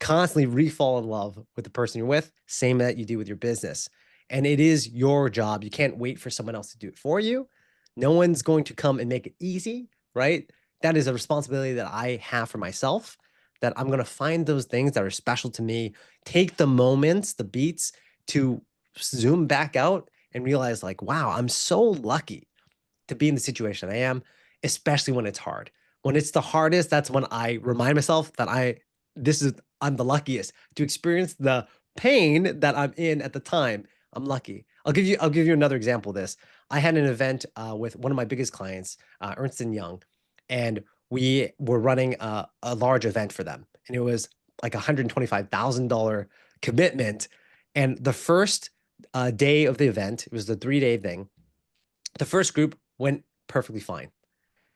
constantly re-fall in love with the person you're with, same that you do with your business. And it is your job. You can't wait for someone else to do it for you. No one's going to come and make it easy, right? That is a responsibility that I have for myself, that I'm going to find those things that are special to me, take the moments, the beats to zoom back out and realize like, wow, I'm so lucky to be in the situation I am, especially when it's hard. When it's the hardest, that's when I remind myself that I'm the luckiest to experience the pain that I'm in at the time. I'm lucky. I'll give you another example of this. I had an event with one of my biggest clients, Ernst & Young, and we were running a large event for them. And it was like $125,000 commitment. And the first day of the event, it was the 3-day thing. The first group went perfectly fine.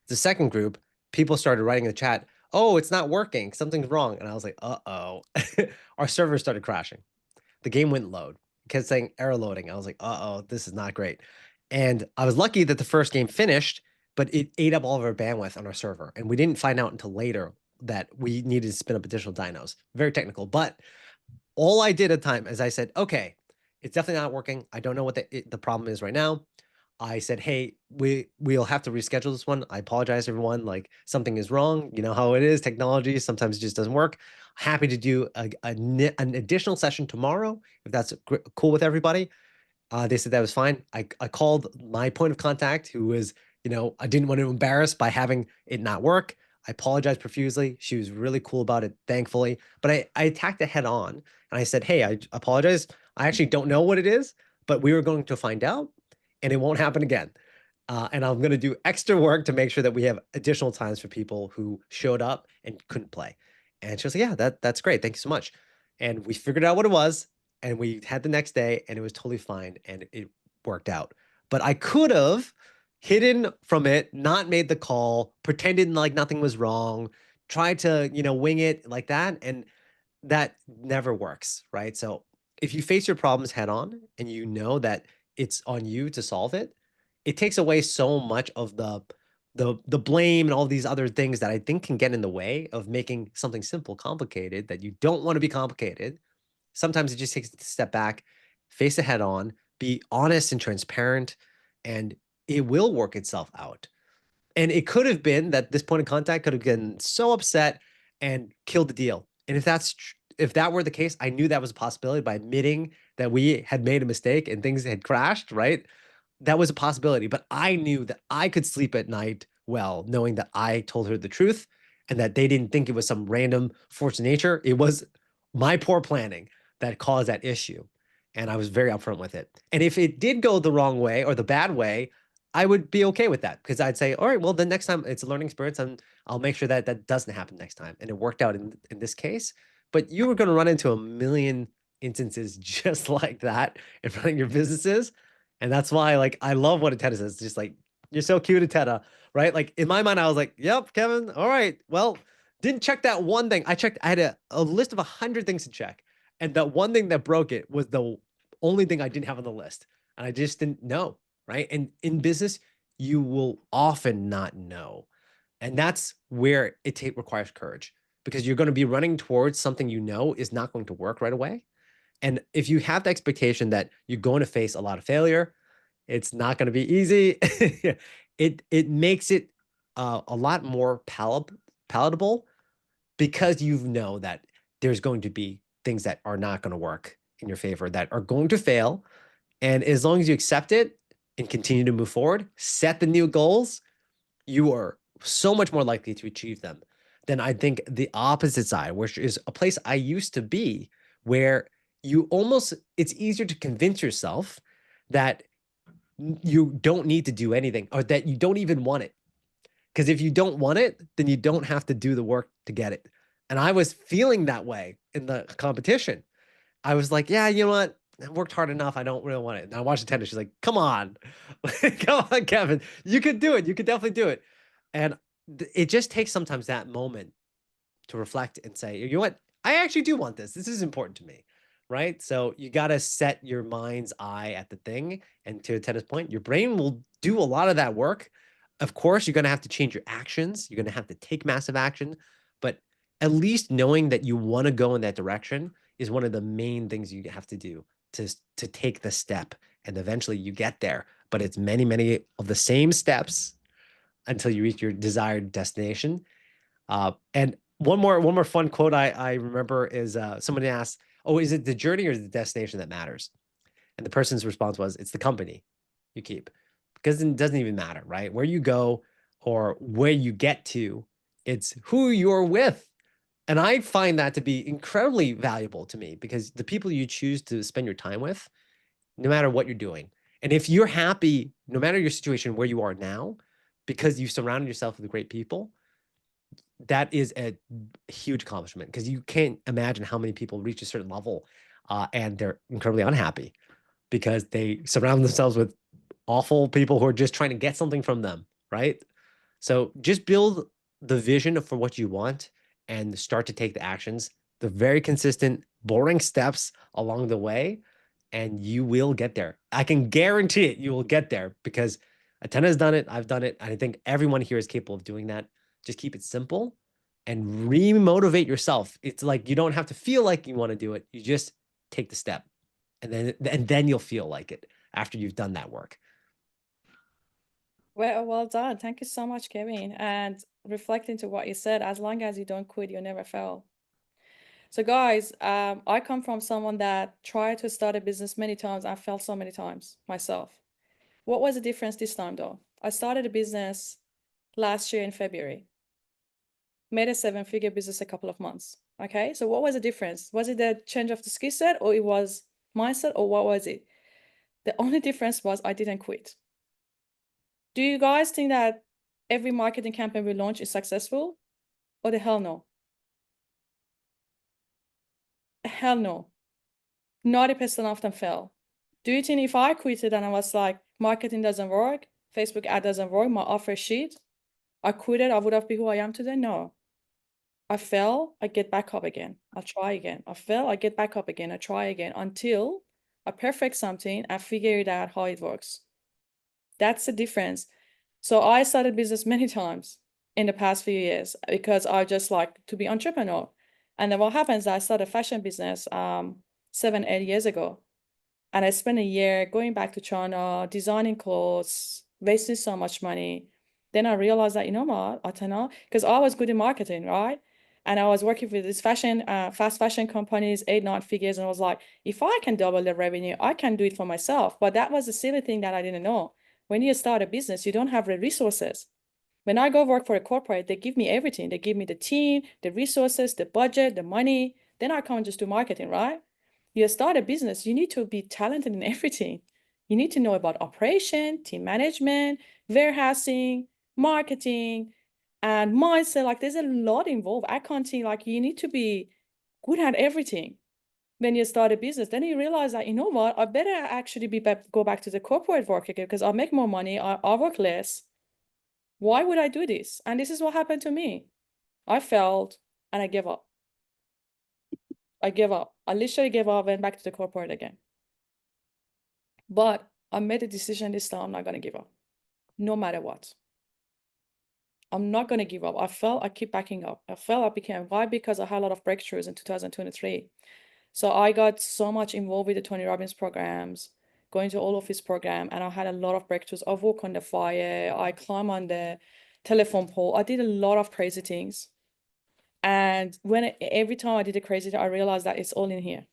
The second group, people started writing in the chat, oh, it's not working. Something's wrong. And I was like, uh-oh. Our server started crashing. The game wouldn't load. It kept saying error loading. I was like, uh-oh, this is not great. And I was lucky that the first game finished, but it ate up all of our bandwidth on our server. And we didn't find out until later that we needed to spin up additional dynos. Very technical. But all I did at the time is I said, okay, it's definitely not working. I don't know what the problem is right now. I said, hey, we'll have to reschedule this one. I apologize, everyone. Like something is wrong. You know how it is. Technology sometimes it just doesn't work. Happy to do an additional session tomorrow if that's cool with everybody. They said that was fine. I called my point of contact, who was, I didn't want to embarrass by having it not work. I apologized profusely. She was really cool about it, thankfully. But I attacked it head on, and I said, hey, I apologize. I actually don't know what it is, but we were going to find out, and it won't happen again. And I'm going to do extra work to make sure that we have additional times for people who showed up and couldn't play. And she was like, yeah, that's great. Thank you so much. And we figured out what it was, and we had the next day, and it was totally fine, and it worked out. But I could have hidden from it, not made the call, pretended like nothing was wrong, tried to, wing it like that. And that never works, right? So if you face your problems head on and you know that it's on you to solve it, it takes away so much of the blame and all these other things that I think can get in the way of making something simple complicated, that you don't want to be complicated. Sometimes it just takes a step back, face it head on, be honest and transparent, and it will work itself out. And it could have been that this point of contact could have been so upset and killed the deal. And if that were the case, I knew that was a possibility by admitting that we had made a mistake and things had crashed, right? That was a possibility. But I knew that I could sleep at night well, knowing that I told her the truth and that they didn't think it was some random force of nature. It was my poor planning that caused that issue. And I was very upfront with it. And if it did go the wrong way or the bad way, I would be okay with that, because I'd say, all right, well, the next time it's a learning experience, and I'll make sure that that doesn't happen next time. And it worked out in this case. But you were going to run into a million instances just like that in running your businesses. And that's why, like, I love what Atena says. It's just like, you're so cute, Atena, right? Like in my mind, I was like, yep, Kevin. All right. Well, didn't check that one thing. I had a list of 100 things to check. And that one thing that broke it was the only thing I didn't have on the list. And I just didn't know. right? And in business, you will often not know. And that's where it requires courage, because you're going to be running towards something you know is not going to work right away. And if you have the expectation that you're going to face a lot of failure, it's not going to be easy. It makes it a lot more palatable, because you know that there's going to be things that are not going to work in your favor, that are going to fail. And as long as you accept it and continue to move forward, set the new goals, you are so much more likely to achieve them than, I think, the opposite side, which is a place I used to be, where it's easier to convince yourself that you don't need to do anything, or that you don't even want it. Because if you don't want it, then you don't have to do the work to get it. And I was feeling that way in the competition. I was like, yeah, you know what? I worked hard enough. I don't really want it. And I watched the tennis. She's like, come on. Come on, Kevin. You could do it. You could definitely do it. And it just takes sometimes that moment to reflect and say, you know what? I actually do want this. This is important to me. Right. So you got to set your mind's eye at the thing. And to Atena's point, your brain will do a lot of that work. Of course, you're going to have to change your actions. You're going to have to take massive action. But at least knowing that you want to go in that direction is one of the main things you have to do to take the step. And eventually you get there. But it's many, many of the same steps until you reach your desired destination. And one more fun quote I remember is somebody asked, oh, is it the journey or the destination that matters? And the person's response was, it's the company you keep, because it doesn't even matter, right? Where you go or where you get to, it's who you're with. And I find that to be incredibly valuable to me, because the people you choose to spend your time with, no matter what you're doing. And if you're happy, no matter your situation, where you are now, because you surrounded yourself with great people, that is a huge accomplishment, because you can't imagine how many people reach a certain level and they're incredibly unhappy because they surround themselves with awful people who are just trying to get something from them, right? So just build the vision for what you want and start to take the actions, the very consistent, boring steps along the way, and you will get there. I can guarantee it, you will get there, because Atena has done it, I've done it, and I think everyone here is capable of doing that. Just keep it simple and re-motivate yourself. It's like you don't have to feel like you want to do it. You just take the step, and then you'll feel like it after you've done that work. Well done. Thank you so much, Kevin. And reflecting to what you said, as long as you don't quit, you'll never fail. So guys, I come from someone that tried to start a business many times. I failed so many times myself. What was the difference this time though? I started a business last year in February. Made a 7-figure business a couple of months. Okay, so what was the difference? Was it the change of the skill set, or it was mindset, or what was it? The only difference was I didn't quit. Do you guys think that every marketing campaign we launch is successful? Or the hell no? Hell no. 90% of them fail. Do you think if I quitted and I was like, marketing doesn't work, Facebook ad doesn't work, my offer is shit, I quitted, I would have been who I am today? No. I fail, I get back up again. I'll try again. I fail, I get back up again. I try again until I perfect something and figure it out how it works. That's the difference. So I started business many times in the past few years because I just like to be entrepreneur. And then what happens, I started a fashion business 7-8 years ago. And I spent a year going back to China, designing clothes, wasting so much money. Then I realized that, you know what, Atena, because I was good in marketing, right? And I was working with these fast fashion companies, 8-9 figures. And I was like, if I can double the revenue, I can do it for myself. But that was the silly thing that I didn't know. When you start a business, you don't have the resources. When I go work for a corporate, they give me everything. They give me the team, the resources, the budget, the money. Then I can't just do marketing, right? You start a business, you need to be talented in everything. You need to know about operation, team management, warehousing, marketing, and mindset. Like there's a lot involved. Accounting, like you need to be good at everything when you start a business. Then you realize that, you know what, I better actually go back to the corporate work again because I'll make more money, I work less. Why would I do this? And this is what happened to me. I failed and I gave up. I gave up. I literally gave up, went back to the corporate again. But I made a decision this time, I'm not going to give up, no matter what. I'm not going to give up. I felt I keep backing up. I felt I became, why? Because I had a lot of breakthroughs in 2023. So I got so much involved with the Tony Robbins programs, going to all of his program, and I had a lot of breakthroughs. I walk on the fire, I climb on the telephone pole. I did a lot of crazy things. And every time I did a crazy thing, I realized that it's all in here.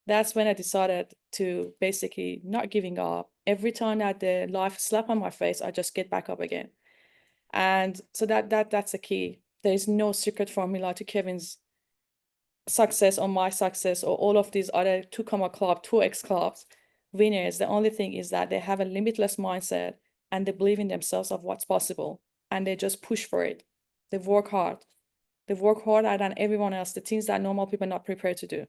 That's when I decided to basically not giving up. Every time that the life slap on my face, I just get back up again. And so that's the key. There is no secret formula to Kevin's success or my success or all of these other 2 Club, 2X clubs winners. The only thing is that they have a limitless mindset and they believe in themselves of what's possible and they just push for it. They work hard. They work harder than everyone else, the things that normal people are not prepared to do.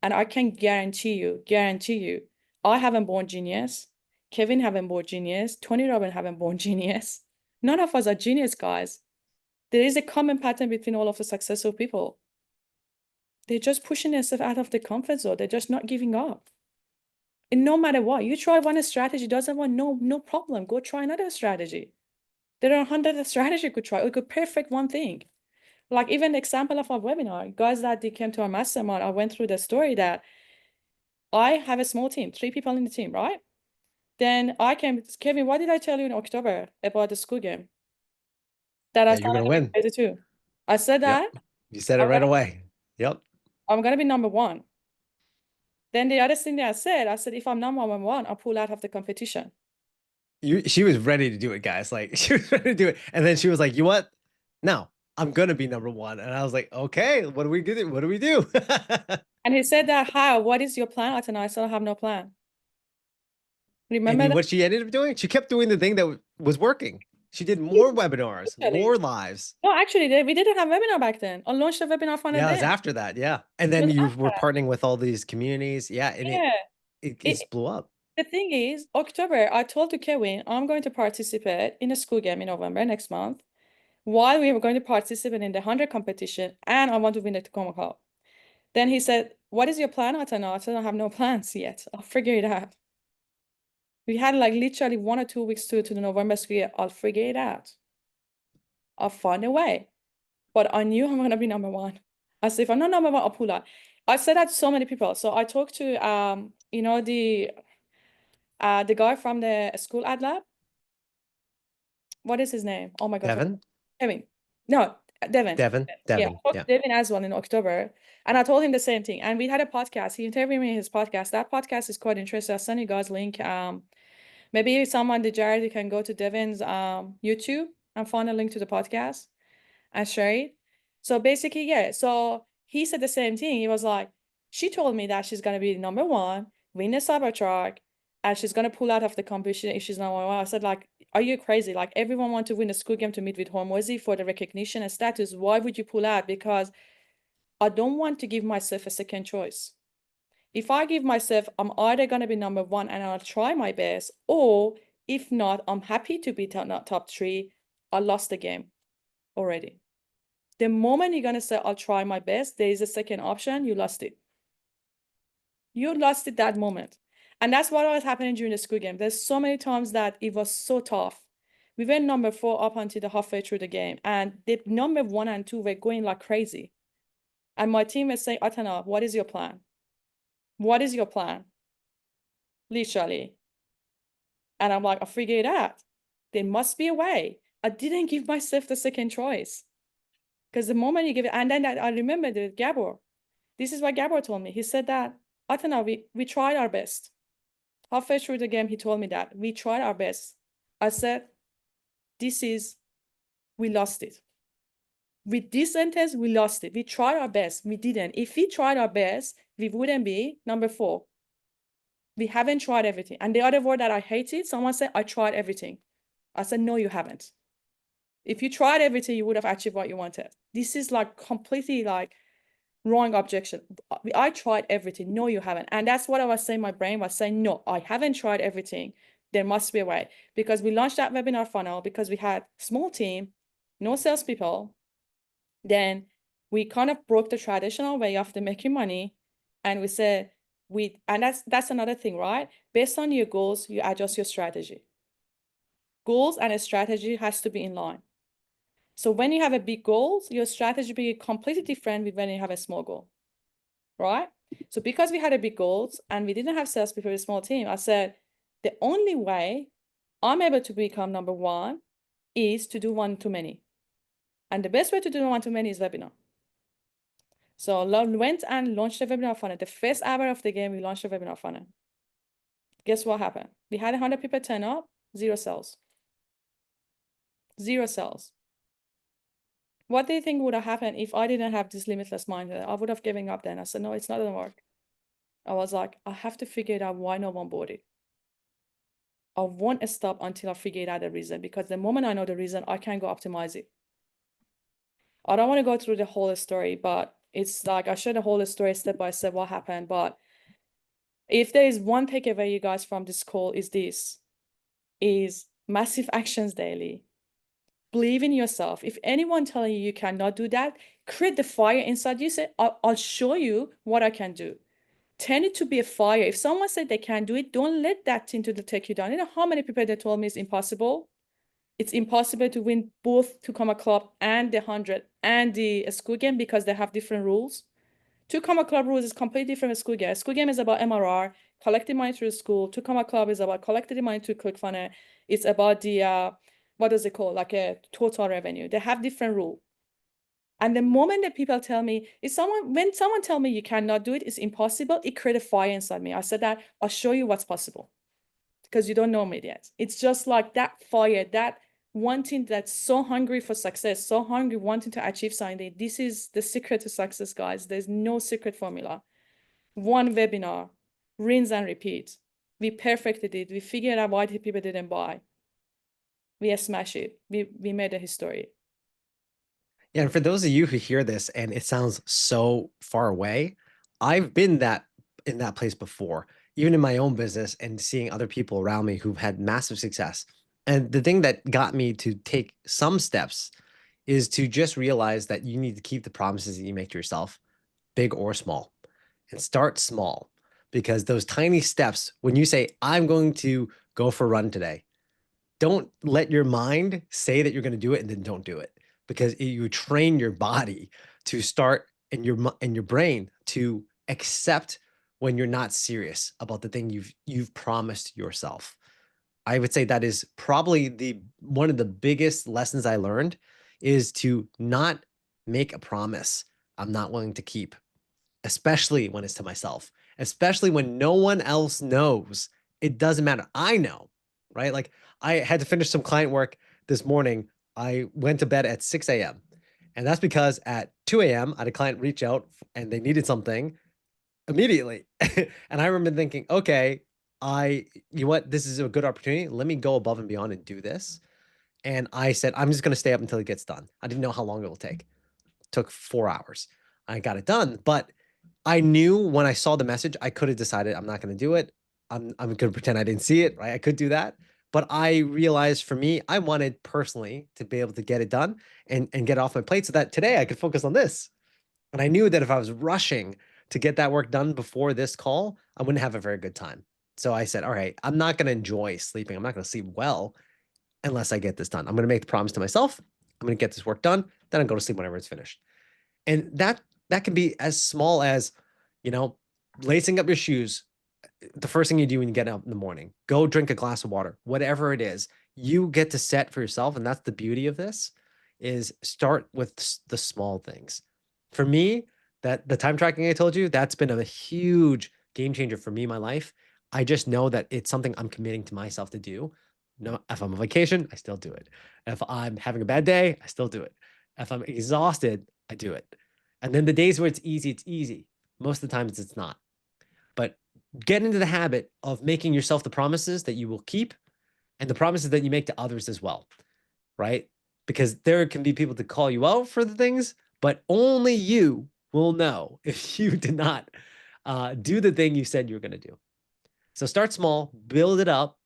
And I can guarantee you, I haven't born genius. Kevin haven't born genius. Tony Robbins haven't born genius. None of us are genius, guys. There is a common pattern between all of the successful people. They're just pushing themselves out of the comfort zone. They're just not giving up. And no matter what, you try one strategy, doesn't work, no problem. Go try another strategy. There are 100 strategies you could try. You could perfect one thing. Like even the example of our webinar, guys that they came to our mastermind, I went through the story that I have a small team, 3 people in the team, right? Then I came, Kevin, what did I tell you in October about the Skool game? That I You're gonna win. too. I said that. Yep. You said it right away. Yep. I'm gonna be number 1. Then the other thing that I said, if I'm number 1, I'll pull out of the competition. She was ready to do it, guys. Like she was ready to do it. And then she was like, you what? No, I'm gonna be number 1. And I was like, okay, what do we do? What do we do? And he said that, how, what is your plan, Atena? I said, I have no plan. Remember and that? what she ended up doing? She kept doing the thing that was working. She did more webinars, more lives. No, actually, we didn't have webinar back then. I launched a webinar for Yeah, it was after that. Yeah. And then you were partnering with all these communities. Yeah. And it just blew up. The thing is, October, I told to Kevin, I'm going to participate in a Skool game in November next month, while we were going to participate in the 100 competition, and I want to win the Tacoma Cup. Then he said, what is your plan, Atena? I said, I have no plans yet. I'll figure it out. We had like literally 1 or 2 weeks to the November Skool. I'll figure it out. I'll find a way. But I knew I'm going to be number 1. I said, if I'm not number 1, I'll pull out. I said that to so many people. So I talked to, you know, the guy from the Skool ad lab. What is his name? Oh my God. Devin? Kevin. No, Devin. Yeah, Devin as well in October. And I told him the same thing. And we had a podcast. He interviewed me in his podcast. That podcast is quite interesting. I'll send you guys a link. Maybe someone, the Jared, can go to Devin's YouTube and find a link to the podcast and share it. So basically, yeah. So he said the same thing. He was like, she told me that she's going to be number 1, win the Cybertruck, and she's going to pull out of the competition if she's number 1. I said, like, are you crazy? Like, everyone wants to win a Skool game to meet with Hormozy for the recognition and status. Why would you pull out? Because I don't want to give myself a second choice. If I give myself, I'm either going to be number 1 and I'll try my best, or if not, I'm happy to be top 3. I lost the game already. The moment you're going to say, I'll try my best, there is a second option, you lost it. You lost it that moment. And that's what was happening during the Skool game. There's so many times that it was so tough. We went number 4 up until the halfway through the game. And the number 1 and 2 were going like crazy. And my team was saying, Atena, what is your plan? What is your plan? Literally. And I'm like, I figured it out. There must be a way. I didn't give myself the second choice. Because the moment you give it, and then I remember the Gabor. This is what Gabor told me. He said that, Atena, we tried our best. Halfway through the game, he told me that. We tried our best. I said, we lost it. With this sentence, we lost it. We tried our best. We didn't. If we tried our best, we wouldn't be number 4. We haven't tried everything. And the other word that I hated, someone said, I tried everything. I said, no, you haven't. If you tried everything, you would have achieved what you wanted. This is like completely like wrong objection. I tried everything. No, you haven't. And that's what I was saying. My brain was saying, no, I haven't tried everything. There must be a way. Because we launched that webinar funnel because we had small team, no salespeople. Then we kind of broke the traditional way of the making money. And we said, and that's another thing, right? Based on your goals, you adjust your strategy. Goals and a strategy has to be in line. So when you have a big goal, your strategy be completely different with when you have a small goal, right? So because we had a big goals and we didn't have salespeople with a small team, I said, the only way I'm able to become number one is to do one-to-many. And the best way to do one-to-many is webinar. So went and launched the webinar funnel. The first hour of the game, we launched the webinar funnel. Guess what happened? We had 100 people turn up, 0 sales. 0 sales. What do you think would have happened if I didn't have this limitless mindset? I would have given up then. I said, no, it's not going to work. I was like, I have to figure it out why no one bought it. I won't stop until I figure out the reason, because the moment I know the reason, I can go optimize it. I don't want to go through the whole story, but it's like I share the whole story step by step what happened. But if there is one takeaway, you guys, from this call is massive actions daily. Believe in yourself. If anyone telling you cannot do that, create the fire inside you. Say, I'll show you what I can do. Turn it to be a fire. If someone said they can't do it, don't let that thing to take you down. You know how many people that told me it's impossible? It's impossible to win both to Comma Club and the 100 and the Skool game because they have different rules. To Comma Club rules is completely different from Skool game. Skool game is about MRR, collecting money through Skool. To Comma Club is about collecting the money to ClickFunnels. It's about the, what does it call? Like a total revenue. They have different rule. And the moment that people tell me, when someone tell me you cannot do it, it's impossible, it created a fire inside me. I said that, I'll show you what's possible. Because you don't know me yet. It's just like that fire, that wanting, that's so hungry for success, so hungry wanting to achieve something. This is the secret to success, guys. There's no secret formula. One webinar, rinse and repeat. We perfected it. We figured out why people didn't buy. We smashed it. We made a history. Yeah, and for those of you who hear this and it sounds so far away, I've been in that place before, even in my own business and seeing other people around me who've had massive success. And the thing that got me to take some steps is to just realize that you need to keep the promises that you make to yourself, big or small, and start small. Because those tiny steps, when you say, I'm going to go for a run today, don't let your mind say that you're going to do it and then don't do it, because you train your body to start and your brain to accept when you're not serious about the thing you've promised yourself. I would say that is probably one of the biggest lessons I learned, is to not make a promise I'm not willing to keep, especially when it's to myself, especially when no one else knows. It doesn't matter. I know, right? Like, I had to finish some client work this morning. I went to bed at 6 a.m. And that's because at 2 a.m. I had a client reach out and they needed something immediately. And I remember thinking, okay, you know what? This is a good opportunity. Let me go above and beyond and do this. And I said, I'm just going to stay up until it gets done. I didn't know how long it will take. It took 4 hours. I got it done. But I knew when I saw the message, I could have decided I'm not going to do it. I'm going to pretend I didn't see it, right? I could do that. But I realized for me, I wanted personally to be able to get it done and get off my plate so that today I could focus on this. And I knew that if I was rushing to get that work done before this call, I wouldn't have a very good time. So I said, all right, I'm not going to enjoy sleeping. I'm not going to sleep well unless I get this done. I'm going to make the promise to myself. I'm going to get this work done. Then I'll go to sleep whenever it's finished. And that can be as small as, lacing up your shoes. The first thing you do when you get up in the morning, go drink a glass of water, whatever it is, you get to set for yourself. And that's the beauty of this, is start with the small things. For me, that the time tracking I told you, that's been a huge game changer for me in my life. I just know that it's something I'm committing to myself to do. No, if I'm on vacation, I still do it. If I'm having a bad day, I still do it. If I'm exhausted, I do it. And then the days where it's easy. Most of the times it's not. But get into the habit of making yourself the promises that you will keep and the promises that you make to others as well, right? Because there can be people to call you out for the things, but only you will know if you did not do the thing you said you were going to do. So start small, build it up.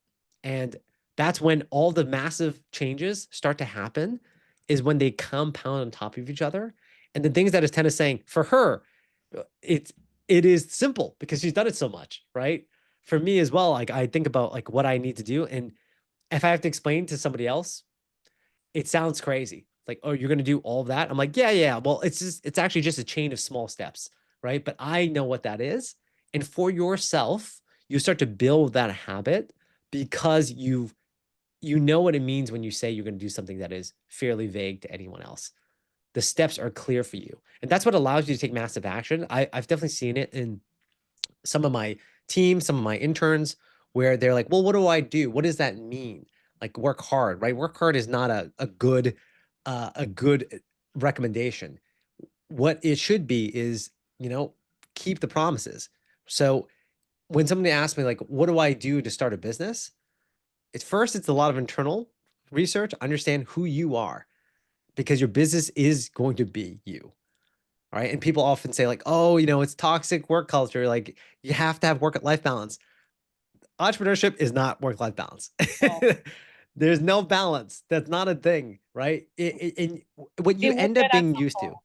And that's when all the massive changes start to happen, is when they compound on top of each other. And the things that Atena is saying, for her, it is simple because she's done it so much, right? For me as well, like I think about like what I need to do. And if I have to explain to somebody else, it sounds crazy. Like, oh, you're going to do all of that. I'm like, yeah, yeah. Well, it's actually just a chain of small steps, right? But I know what that is. And for yourself, you start to build that habit because you know what it means when you say you're going to do something that is fairly vague to anyone else. The steps are clear for you. And that's what allows you to take massive action. I've definitely seen it in some of my team, some of my interns, where they're like, well, what do I do? What does that mean? Like work hard, right? Work hard is not a good recommendation. What it should be is, keep the promises. So when somebody asks me like, what do I do to start a business? It's a lot of internal research, understand who you are, because your business is going to be you. All right. And people often say, like, oh, it's toxic work culture. Like, you have to have work-life balance. Entrepreneurship is not work-life balance. Oh. There's no balance. That's not a thing, right? And what you It will end get up at being some used to. point.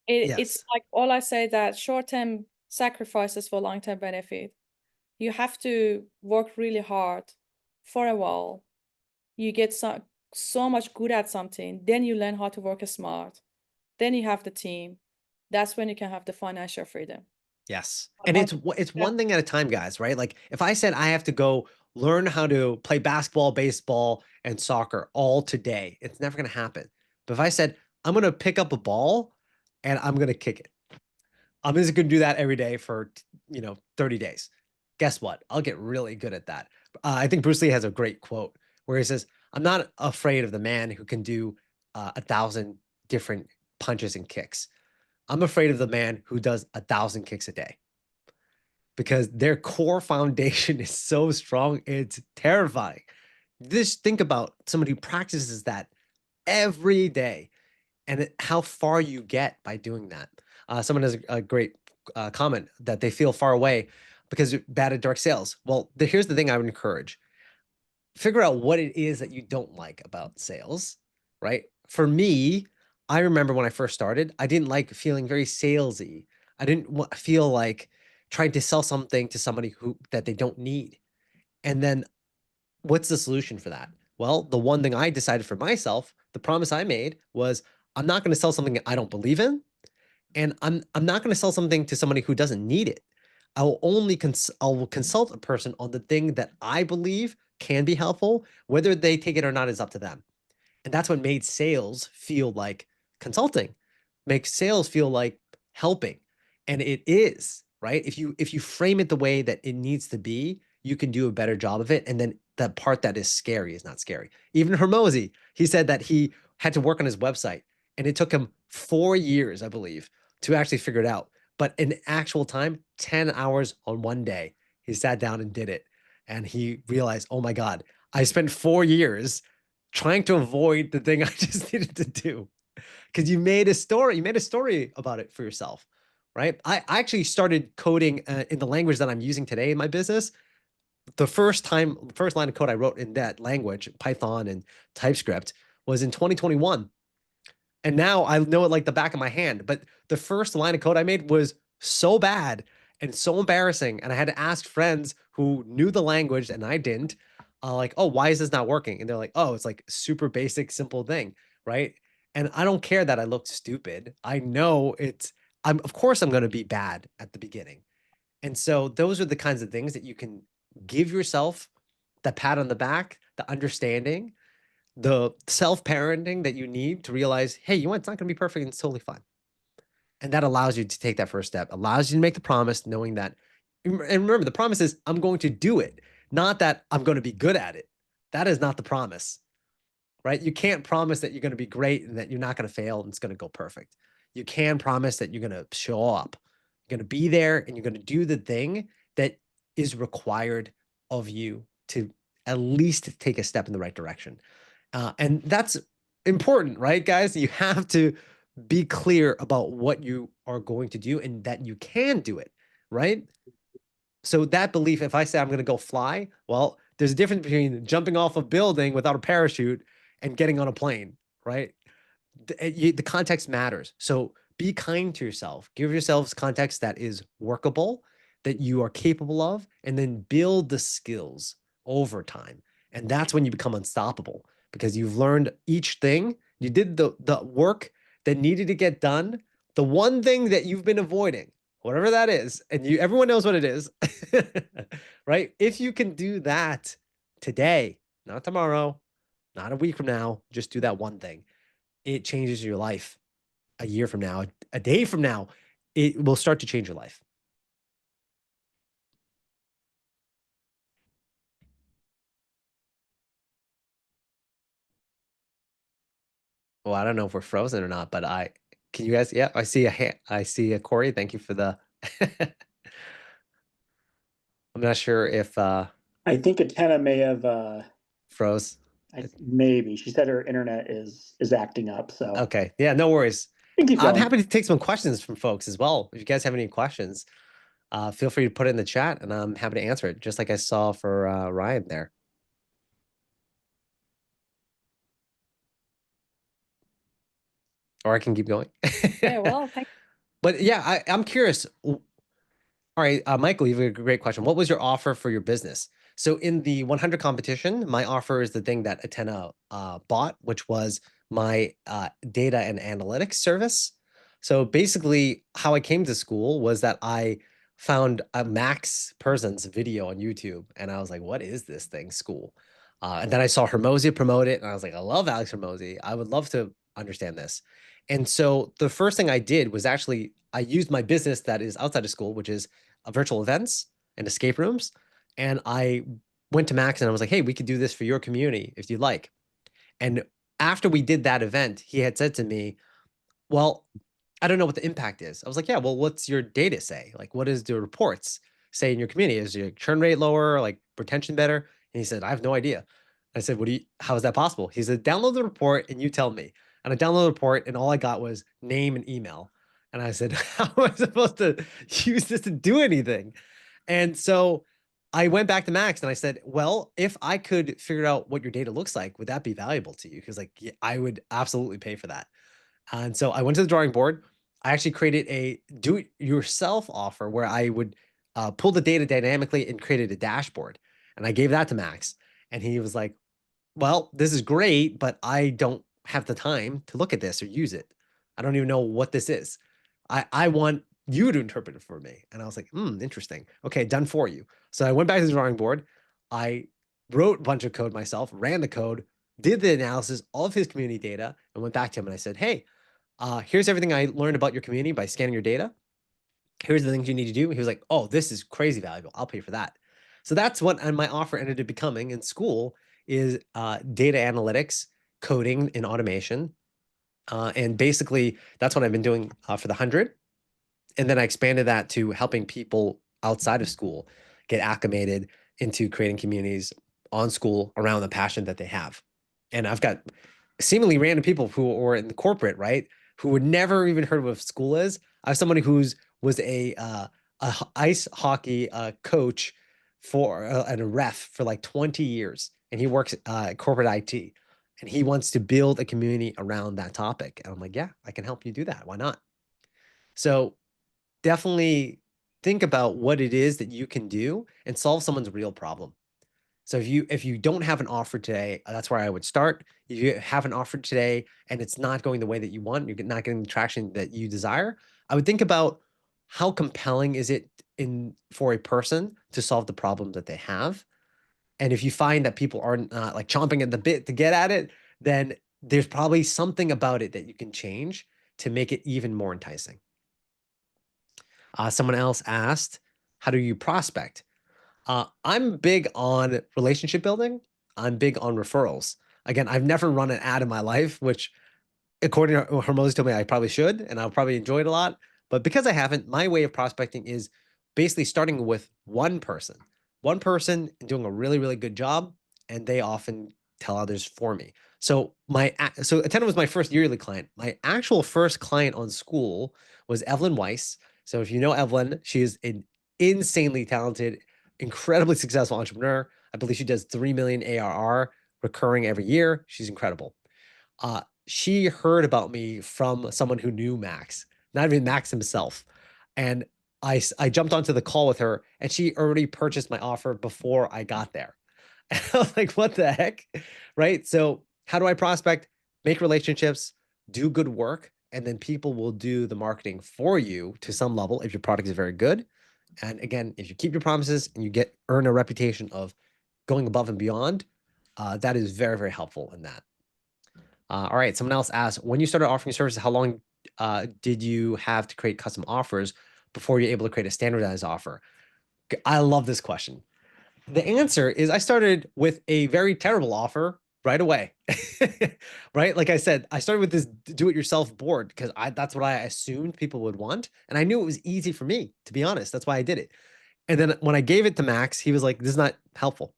It's Yes. like all I say, that short-term sacrifices for long-term benefit. You have to work really hard for a while. You get so much good at something, then you learn how to work smart. Then you have the team. That's when you can have the financial freedom. Yes. But And it's yeah. one thing at a time, guys, right? Like if I said I have to go learn how to play basketball, baseball, and soccer all today, it's never going to happen. But if I said I'm going to pick up a ball and I'm going to kick it, I'm just going to do that every day for, 30 days. Guess what? I'll get really good at that. I think Bruce Lee has a great quote where he says, I'm not afraid of the man who can do 1,000 different punches and kicks. I'm afraid of the man who does 1,000 kicks a day, because their core foundation is so strong. It's terrifying. Just think about somebody who practices that every day and how far you get by doing that. Someone has a great comment that they feel far away because they're bad at direct sales. Well, here's the thing I would encourage. Figure out what it is that you don't like about sales, right? For me, I remember when I first started, I didn't like feeling very salesy. I didn't feel like trying to sell something to somebody that they don't need. And then what's the solution for that? Well, the one thing I decided for myself, the promise I made was I'm not going to sell something I don't believe in, and I'm not going to sell something to somebody who doesn't need it. I will consult a person on the thing that I believe can be helpful. Whether they take it or not is up to them. And that's what made sales feel like consulting, makes sales feel like helping. And it is, right? If you frame it the way that it needs to be, you can do a better job of it. And then the part that is scary is not scary. Even Hermosi, he said that he had to work on his website and it took him 4 years, I believe, to actually figure it out. But in actual time, 10 hours on one day, he sat down and did it. And he realized, oh my God, I spent 4 years trying to avoid the thing I just needed to do. Because you made a story about it for yourself, right? I actually started coding in the language that I'm using today in my business. The first line of code I wrote in that language, Python and TypeScript, was in 2021. And now I know it like the back of my hand. But the first line of code I made was so bad and so embarrassing. And I had to ask friends who knew the language and I didn't, like, oh, why is this not working? And they're like, oh, it's like super basic, simple thing, right? And I don't care that I look stupid. I know of course I'm going to be bad at the beginning. And so those are the kinds of things that you can give yourself, the pat on the back, the understanding, the self-parenting that you need to realize, hey, it's not going to be perfect and it's totally fine. And that allows you to take that first step, allows you to make the promise, knowing that, and remember, the promise is I'm going to do it, not that I'm going to be good at it. That is not the promise, right? You can't promise that you're going to be great and that you're not going to fail and it's going to go perfect. You can promise that you're going to show up, you're going to be there, and you're going to do the thing that is required of you to at least take a step in the right direction. And that's important, right, guys? You have to be clear about what you are going to do and that you can do it, right? So that belief, if I say I'm going to go fly, well, there's a difference between jumping off a building without a parachute and getting on a plane, right? The context matters. So be kind to yourself. Give yourselves context that is workable, that you are capable of, and then build the skills over time. And that's when you become unstoppable, because you've learned each thing. You did the work that needed to get done, the one thing that you've been avoiding, whatever that is, and everyone knows what it is, right? If you can do that today, not tomorrow, not a week from now, just do that one thing, it changes your life. A year from now, a day from now, it will start to change your life. Well, I don't know if we're frozen or not, but can you guys, yeah, I see a hand, I see a Corey. Thank you for the, I'm not sure if I think Atena may have froze. maybe. She said her internet is acting up. So Okay. Yeah, no worries. keep I'm going. happy to take some questions from folks as well. If you guys have any questions, feel free to put it in the chat and I'm happy to answer it, just like I saw for Ryan there. Or I can keep going. Yeah, well, thank But yeah, I'm curious. All right, Michael, you have a great question. What was your offer for your business? So in the 100 competition, my offer is the thing that Atena bought, which was my data and analytics service. So basically, how I came to Skool was that I found a Max Persons video on YouTube, and I was like, "What is this thing, Skool?" And then I saw Hermosi promote it, and I was like, "I love Alex Hermosi. I would love to understand this." And so the first thing I did was actually I used my business that is outside of Skool, which is virtual events and escape rooms. And I went to Max and I was like, hey, we could do this for your community if you'd like. And after we did that event, he had said to me, well, I don't know what the impact is. I was like, yeah, well, what's your data say? Like, what is the reports say in your community? Is your churn rate lower, like retention better? And he said, I have no idea. I said, how is that possible? He said, download the report and you tell me. And I downloaded the report and all I got was name and email. And I said, how am I supposed to use this to do anything? And so I went back to Max and I said, well, if I could figure out what your data looks like, would that be valuable to you? Because like, yeah, I would absolutely pay for that. And so I went to the drawing board. I actually created a do-it-yourself offer where I would pull the data dynamically and created a dashboard. And I gave that to Max. And he was like, well, this is great, but I don't have the time to look at this or use it. I don't even know what this is. I want you to interpret it for me. And I was like, interesting. Okay, done for you. So I went back to the drawing board. I wrote a bunch of code myself, ran the code, did the analysis, all of his community data, and went back to him and I said, hey, here's everything I learned about your community by scanning your data. Here's the things you need to do. He was like, oh, this is crazy valuable. I'll pay for that. So that's what my offer ended up becoming in Skool is data analytics, coding, and automation. And basically, that's what I've been doing for the 100. And then I expanded that to helping people outside of Skool get acclimated into creating communities on Skool around the passion that they have. And I've got seemingly random people who are in the corporate, right? Who would never even heard of what Skool is. I have somebody was a ice hockey coach for and a ref for like 20 years. And he works corporate IT. And he wants to build a community around that topic. And I'm like, yeah, I can help you do that. Why not? So definitely think about what it is that you can do and solve someone's real problem. So if you don't have an offer today, that's where I would start. If you have an offer today and it's not going the way that you want, you're not getting the traction that you desire, I would think about how compelling is it for a person to solve the problem that they have. And if you find that people are not like chomping at the bit to get at it, then there's probably something about it that you can change to make it even more enticing. Someone else asked, how do you prospect? I'm big on relationship building. I'm big on referrals. Again, I've never run an ad in my life, which according to Hermosi told me I probably should, and I'll probably enjoy it a lot. But because I haven't, my way of prospecting is basically starting with one person and doing a really, really good job. And they often tell others for me. So so Atena was my first yearly client. My actual first client on Skool was Evelyn Weiss. So if you know Evelyn, she is an insanely talented, incredibly successful entrepreneur. I believe she does 3 million ARR recurring every year. She's incredible. She heard about me from someone who knew Max. not even Max himself. And I jumped onto the call with her, and she already purchased my offer before I got there. And I was like, what the heck? Right? So how do I prospect? Make relationships, do good work, and then people will do the marketing for you to some level if your product is very good. And again, if you keep your promises and you earn a reputation of going above and beyond, that is very, very helpful in that. All right. Someone else asked, when you started offering services, how long did you have to create custom offers before you're able to create a standardized offer? I love this question. The answer is I started with a very terrible offer right away, right? Like I said, I started with this do-it-yourself board because that's what I assumed people would want. And I knew it was easy for me, to be honest. That's why I did it. And then when I gave it to Max, he was like, this is not helpful.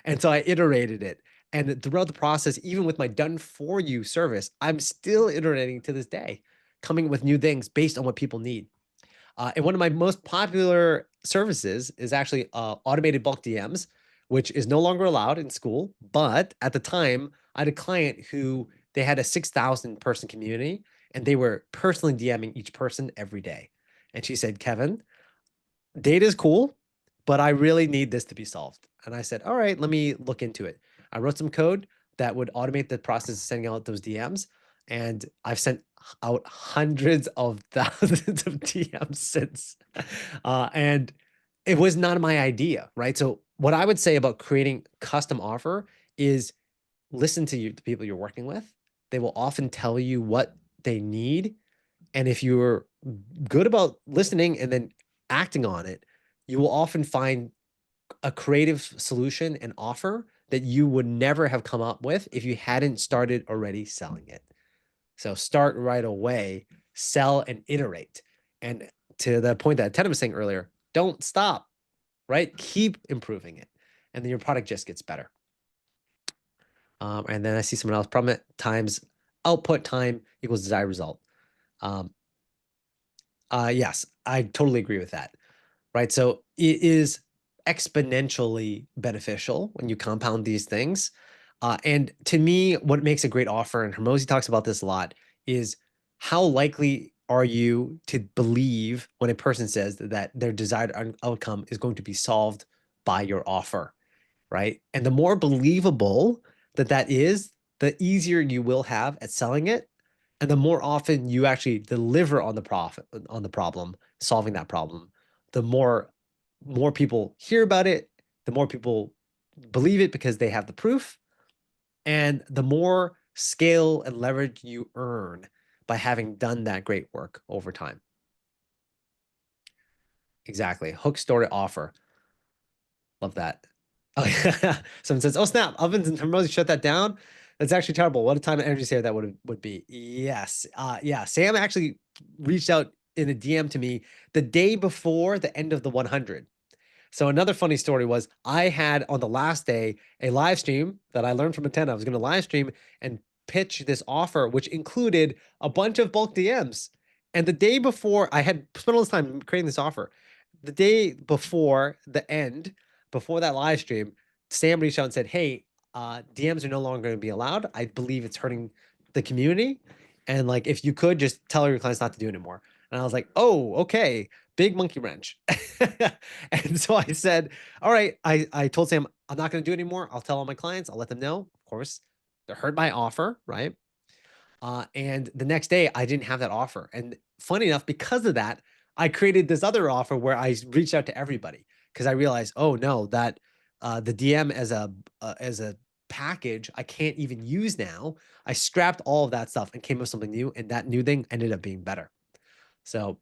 And so I iterated it. And throughout the process, even with my done for you service, I'm still iterating to this day, coming with new things based on what people need. And one of my most popular services is actually automated bulk DMs, which is no longer allowed in Skool. But at the time, I had a client who they had a 6,000 person community, and they were personally DMing each person every day. And she said, Kevin, data is cool, but I really need this to be solved. And I said, all right, let me look into it. I wrote some code that would automate the process of sending out those DMs. And I've sent out hundreds of thousands of DMs since. And it was not my idea, right? So what I would say about creating custom offer is listen to the people you're working with. They will often tell you what they need. And if you're good about listening and then acting on it, you will often find a creative solution and offer that you would never have come up with if you hadn't started already selling it. So start right away, sell and iterate. And to the point that Atena was saying earlier, don't stop, right? Keep improving it. And then your product just gets better. And then I see someone else, problem times output time equals desired result. Yes, I totally agree with that, right? So it is exponentially beneficial when you compound these things. And to me, what makes a great offer, and Hormozi talks about this a lot, is how likely are you to believe when a person says that their desired outcome is going to be solved by your offer, right? And the more believable that is, the easier you will have at selling it. And the more often you actually deliver on the problem, solving that problem, the more people hear about it, the more people believe it because they have the proof, and the more scale and leverage you earn by having done that great work over time. Exactly. Hook, story, offer. Love that. Oh, yeah. Someone says, oh, snap, ovens and Hormozi shut that down. That's actually terrible. What a time and energy saver that would be. Yes. Yeah. Sam actually reached out in a DM to me the day before the end of the 100. So another funny story was I had on the last day a live stream that I learned from Atena. I was going to live stream and pitch this offer, which included a bunch of bulk DMs. And the day before, I had spent all this time creating this offer. The day before the end, before that live stream, Sam reached out and said, hey, DMs are no longer going to be allowed. I believe it's hurting the community. And like, if you could just tell your clients not to do it anymore. And I was like, oh, okay. Big monkey wrench. And so I said, all right, I told Sam, I'm not going to do it anymore. I'll tell all my clients. I'll let them know. Of course, they heard my offer, right? And the next day I didn't have that offer. And funny enough, because of that, I created this other offer where I reached out to everybody because I realized, oh no, that the DM as a package I can't even use now. I scrapped all of that stuff and came up with something new, and that new thing ended up being better. So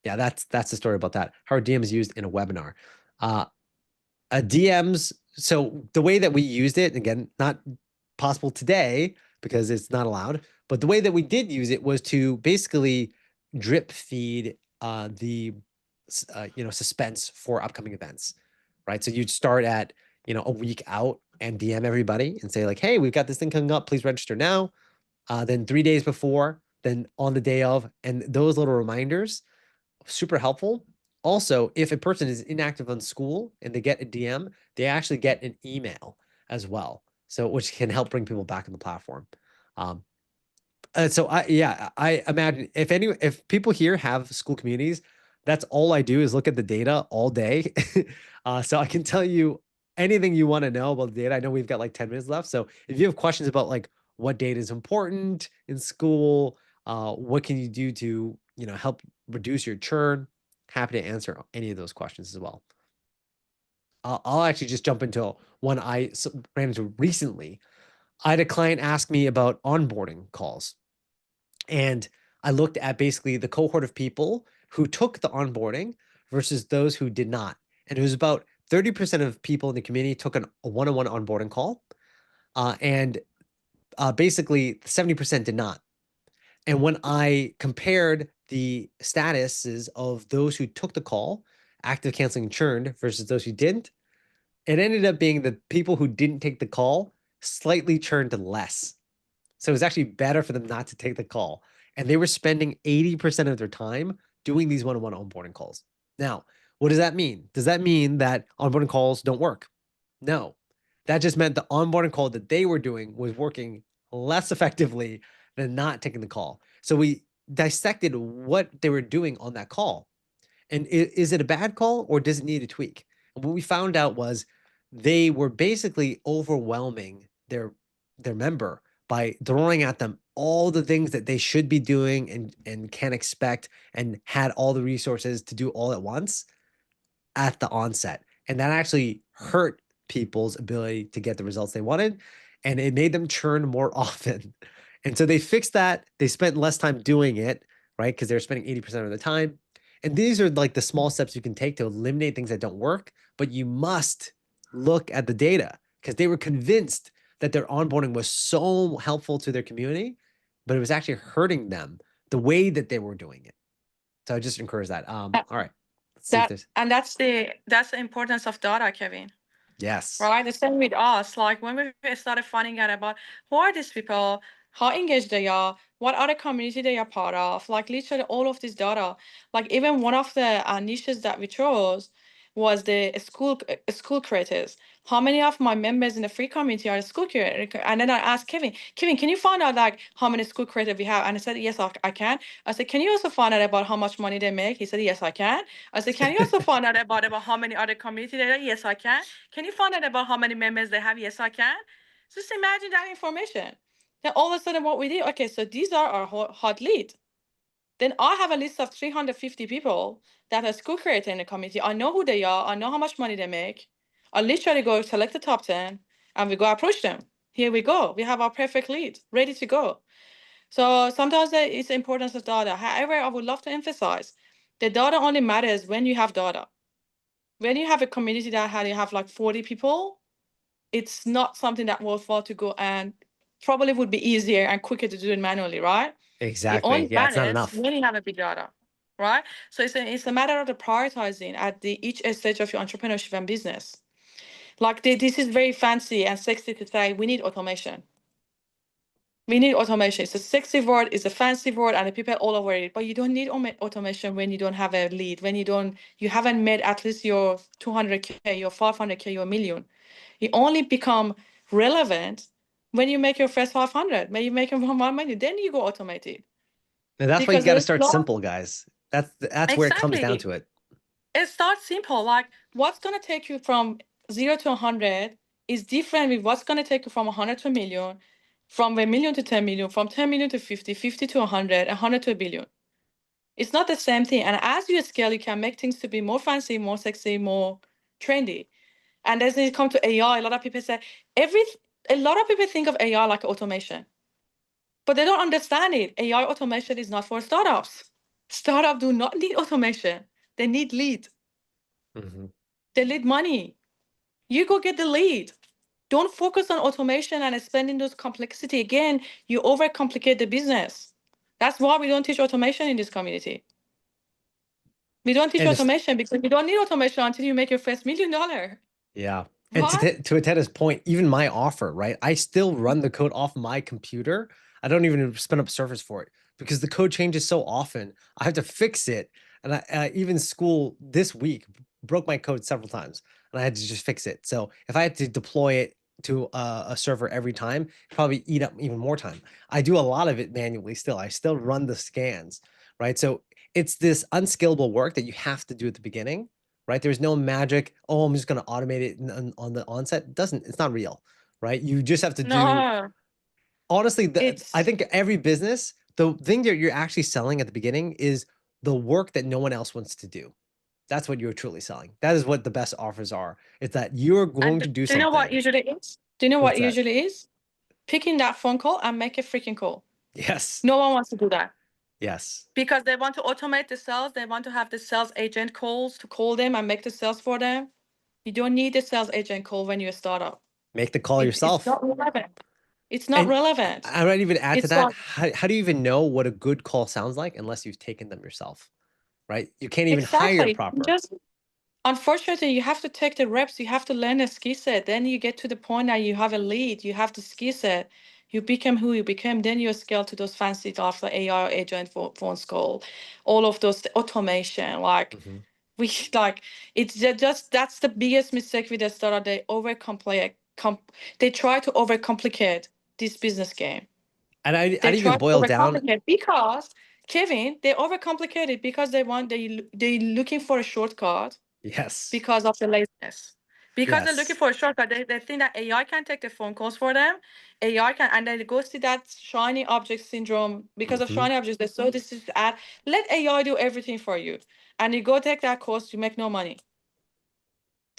yeah, that's the story about that. How are DMs used in a webinar? DMs, so the way that we used it, again, not possible today because it's not allowed, but the way that we did use it was to basically drip feed the suspense for upcoming events, right? So you'd start at a week out and DM everybody and say like, hey, we've got this thing coming up, please register now. Then 3 days before, then on the day of, and those little reminders, super helpful. Also, if a person is inactive on Skool and they get a DM, they actually get an email as well. So, which can help bring people back in the platform. I imagine if people here have Skool communities, that's all I do is look at the data all day. So I can tell you anything you want to know about the data. I know we've got like 10 minutes left. So if you have questions about like what data is important in Skool, what can you do to, help reduce your churn, happy to answer any of those questions as well. I'll actually just jump into one I ran into recently. I had a client ask me about onboarding calls. And I looked at basically the cohort of people who took the onboarding versus those who did not. And it was about 30% of people in the community took a one-on-one onboarding call. And basically 70% did not. And when I compared the statuses of those who took the call, active, canceling, and churned versus those who didn't, it ended up being the people who didn't take the call slightly churned less. So it was actually better for them not to take the call. And they were spending 80% of their time doing these one-on-one onboarding calls. Now, what does that mean? Does that mean that onboarding calls don't work? No. That just meant the onboarding call that they were doing was working less effectively than not taking the call. So we dissected what they were doing on that call. And is it a bad call or does it need a tweak? And what we found out was they were basically overwhelming their member by throwing at them all the things that they should be doing and can expect, and had all the resources to do all at once at the onset. And that actually hurt people's ability to get the results they wanted. And it made them churn more often. And so they fixed that. They spent less time doing it, right? Because they're spending 80% of the time. And these are like the small steps you can take to eliminate things that don't work, but you must look at the data, because they were convinced that their onboarding was so helpful to their community, but it was actually hurting them the way that they were doing it. So I just encourage that. All right. Let's see if there's... And that's the importance of data, Kevin. Yes. Right. The same with us. Like when we started finding out about who are these people, how engaged they are, what other community they are part of, like literally all of this data. Like even one of the niches that we chose was the school creators. How many of my members in the free community are school creators? And then I asked Kevin, can you find out like how many school creators we have? And he said, yes, I can. I said, can you also find out about how much money they make? He said, yes, I can. I said, can you also find out about how many other community they are? Yes, I can. Can you find out about how many members they have? Yes, I can. Just imagine that information. Then all of a sudden what we did, okay, so these are our hot lead. Then I have a list of 350 people that are school creator in the community. I know who they are. I know how much money they make. I literally go select the top 10 and we go approach them. Here we go. We have our perfect lead ready to go. So sometimes it's the importance of data. However, I would love to emphasize the data only matters when you have data. When you have a community that you have like 40 people, it's not something that worthwhile to go, and probably would be easier and quicker to do it manually, right? Exactly. It only Yeah, it's not matters enough. when you have a big data, right? So it's a matter of the prioritizing at each stage of your entrepreneurship and business. Like this is very fancy and sexy to say we need automation. We need automation. It's a sexy word, it's a fancy word, and the people all over it. But you don't need automation when you don't have a lead, when you haven't made at least your 200K, your 500K, your million. You only become relevant when you make your first 500, when you make your 1 million, then you go automated. And that's why you got to start simple, guys. That's where it comes down to it. It starts simple. Like what's going to take you from 0 to 100 is different with what's going to take you from 100 to a million, from a million to 10 million, from 10 million to 50, 50 to 100, 100 to a billion. It's not the same thing. And as you scale, you can make things to be more fancy, more sexy, more trendy. And as it comes to AI, a lot of people say a lot of people think of AI like automation, but they don't understand it. AI automation is not for startups. Startups do not need automation. They need lead. Mm-hmm. They need money. You go get the lead. Don't focus on automation and spending those complexity. Again, you overcomplicate the business. That's why we don't teach automation in this community. We don't teach automation because you don't need automation until you make your first $1 million. Yeah. And to Atena's point, even my offer, right? I still run the code off my computer. I don't even spin up Surface for it because the code changes so often. I have to fix it. And I even Skool this week broke my code several times and I had to just fix it. So if I had to deploy it to a server every time, probably eat up even more time. I do a lot of it manually still. I still run the scans, right? So it's this unskillable work that you have to do at the beginning, right? There's no magic, oh, I'm just going to automate it on the onset. It's not real, right? You just have to do, No, honestly, I it's think every business, the thing that you're actually selling at the beginning is the work that no one else wants to do. That's what you're truly selling. That is what the best offers are. It's that you're going and to do do you know what something. usually is? Do you know What's what that? usually is? Picking that phone call and make a freaking call. Yes. No one wants to do that Yes. because they want to automate the sales. They want to have the sales agent calls to call them and make the sales for them. You don't need a sales agent call when you're a startup. Make the call It's yourself. not relevant. It's not And relevant. I might even add to It's that. like How do you even know what a good call sounds like unless you've taken them yourself, right? You can't even hire exactly proper. just unfortunately you have to take the reps. You have to learn a skill set. Then you get to the point that you have a lead. You have the skill set. You become who you become. Then you scale to those fancy stuff like AI agent for phone Skool, all of those automation. Like Mhm. we like it's just that's the biggest mistake with the startup. They overcomplicate. They try to overcomplicate this business game. And They I'd try even to boil down. overcomplicate because Kevin, they overcomplicate it because they looking for a shortcut Yes. because of the laziness. Because they're looking Yes. for a shortcut, they think that AI can take the phone calls for them. AI can, and then they go see that shiny object syndrome. Because of Mhm. shiny objects, they saw this is ad. Let AI do everything for you, and you go take that course, you make no money.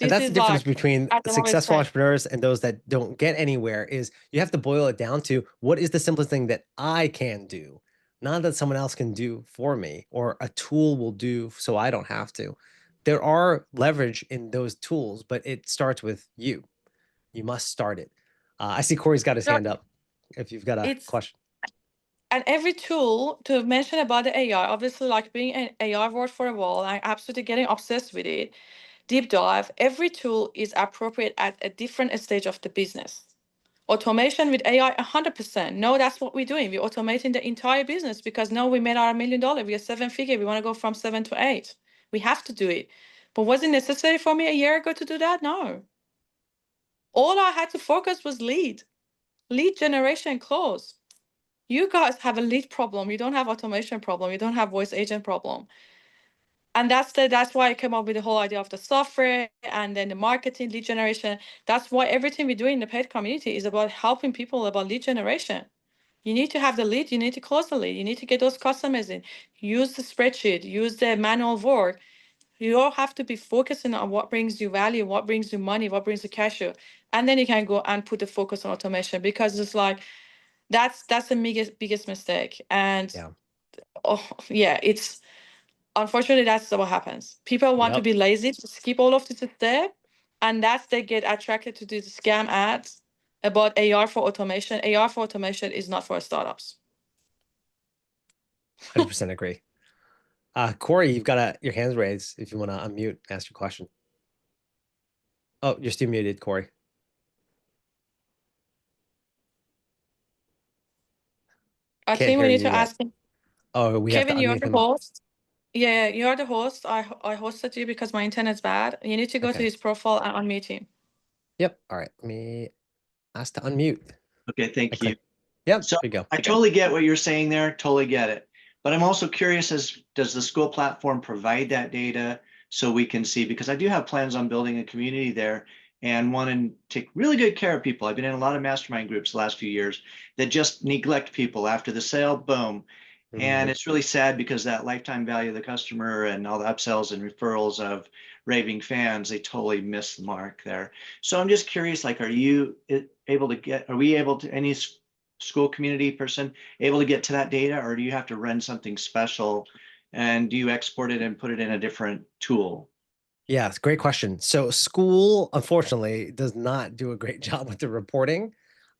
And This that's the is difference like between at the moment successful saying. entrepreneurs and those that don't get anywhere is you have to boil it down to what is the simplest thing that I can do, not that someone else can do for me or a tool will do so I don't have to. There are leverage in those tools, but it starts with you. You must start it. I see Corey's got his So hand up. If you've got a it's question. and every tool to mention about the AI, obviously, like being an AI word for a while, I'm absolutely getting obsessed with it. Deep dive, every tool is appropriate at a different stage of the business. Automation with AI, 100%. No, that's what we're doing. We're automating the entire business because now we made our $1 million. We are 7-figure. We want to go from 7 to 8. We have to do it. But was it necessary for me a year ago to do that? No. All I had to focus was lead generation, close. You guys have a lead problem. You don't have automation problem. You don't have voice agent problem. And that's why I came up with the whole idea of the software and then the marketing, lead generation. That's why everything we do in the paid community is about helping people about lead generation. You need to have the lead. You need to close the lead. You need to get those customers in. Use the spreadsheet. Use the manual work. You all have to be focusing on what brings you value, what brings you money, what brings you cash flow. And then you can go and put the focus on automation because it's like that's the biggest mistake. And Yeah. oh yeah, it's unfortunately that's what happens. People want to Yep. be lazy to skip all of this step, and that's they get attracted to these scam ads about AI for automation. AI for automation is not for startups. 100% agree. Corey, you've got your hands raised if you want to unmute, ask your question. Oh, you're still muted, Corey. I Can't think we hear need you to yet. ask him. Oh, we have to Kevin, you're unmute the him. host. Yeah, you're the host. I hosted you because my internet's bad. You need to go to Okay. his profile and unmute him. Yep. All right. Let me ask to unmute. Okay, thank you. Yep. So There you go. I totally get what you're saying there, totally get it. But I'm also curious does the Skool platform provide that data so we can see, because I do have plans on building a community there and want to take really good care of people. I've been in a lot of mastermind groups the last few years that just neglect people after the sale, boom. And it's really sad because that lifetime value of the customer and all the upsells and referrals of raving fans, they totally miss the mark there. So I'm just curious, like, are we able to, any Skool community person able to get to that data, or do you have to run something special? And do you export it and put it in a different tool? Yeah, it's a great question. So Skool, unfortunately, does not do a great job with the reporting.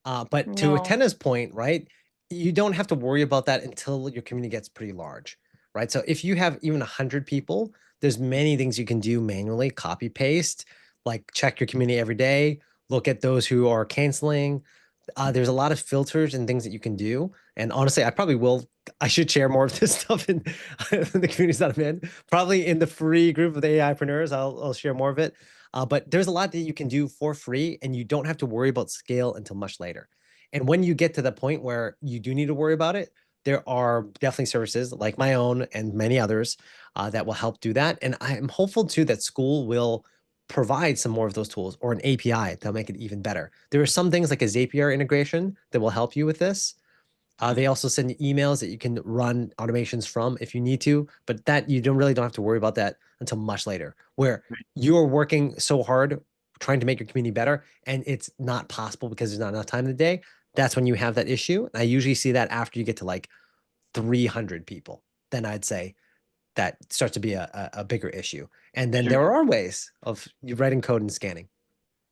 But to No. Atena's point, right, you don't have to worry about that until your community gets pretty large, right? So if you have even 100 people, there's many things you can do manually, copy paste, like check your community every day, look at those who are canceling. There's a lot of filters and things that you can do. And honestly, I should share more of this stuff in, in the communities that I'm in. Probably in the free group of the AIpreneurs, I'll share more of it. But there's a lot that you can do for free, and you don't have to worry about scale until much later. And when you get to the point where you do need to worry about it, there are definitely services like my own and many others that will help do that. And I'm hopeful too that Skool will provide some more of those tools or an API that'll make it even better. There are some things like a Zapier integration that will help you with this. They also send you emails that you can run automations from if you need to, but that you don't have to worry about that until much later, where you're working so hard trying to make your community better and it's not possible because there's not enough time in the day. That's when you have that issue. And I usually see that after you get to like 300 people, then I'd say that starts to be a bigger issue. And then Sure. there are ways of you writing code and scanning.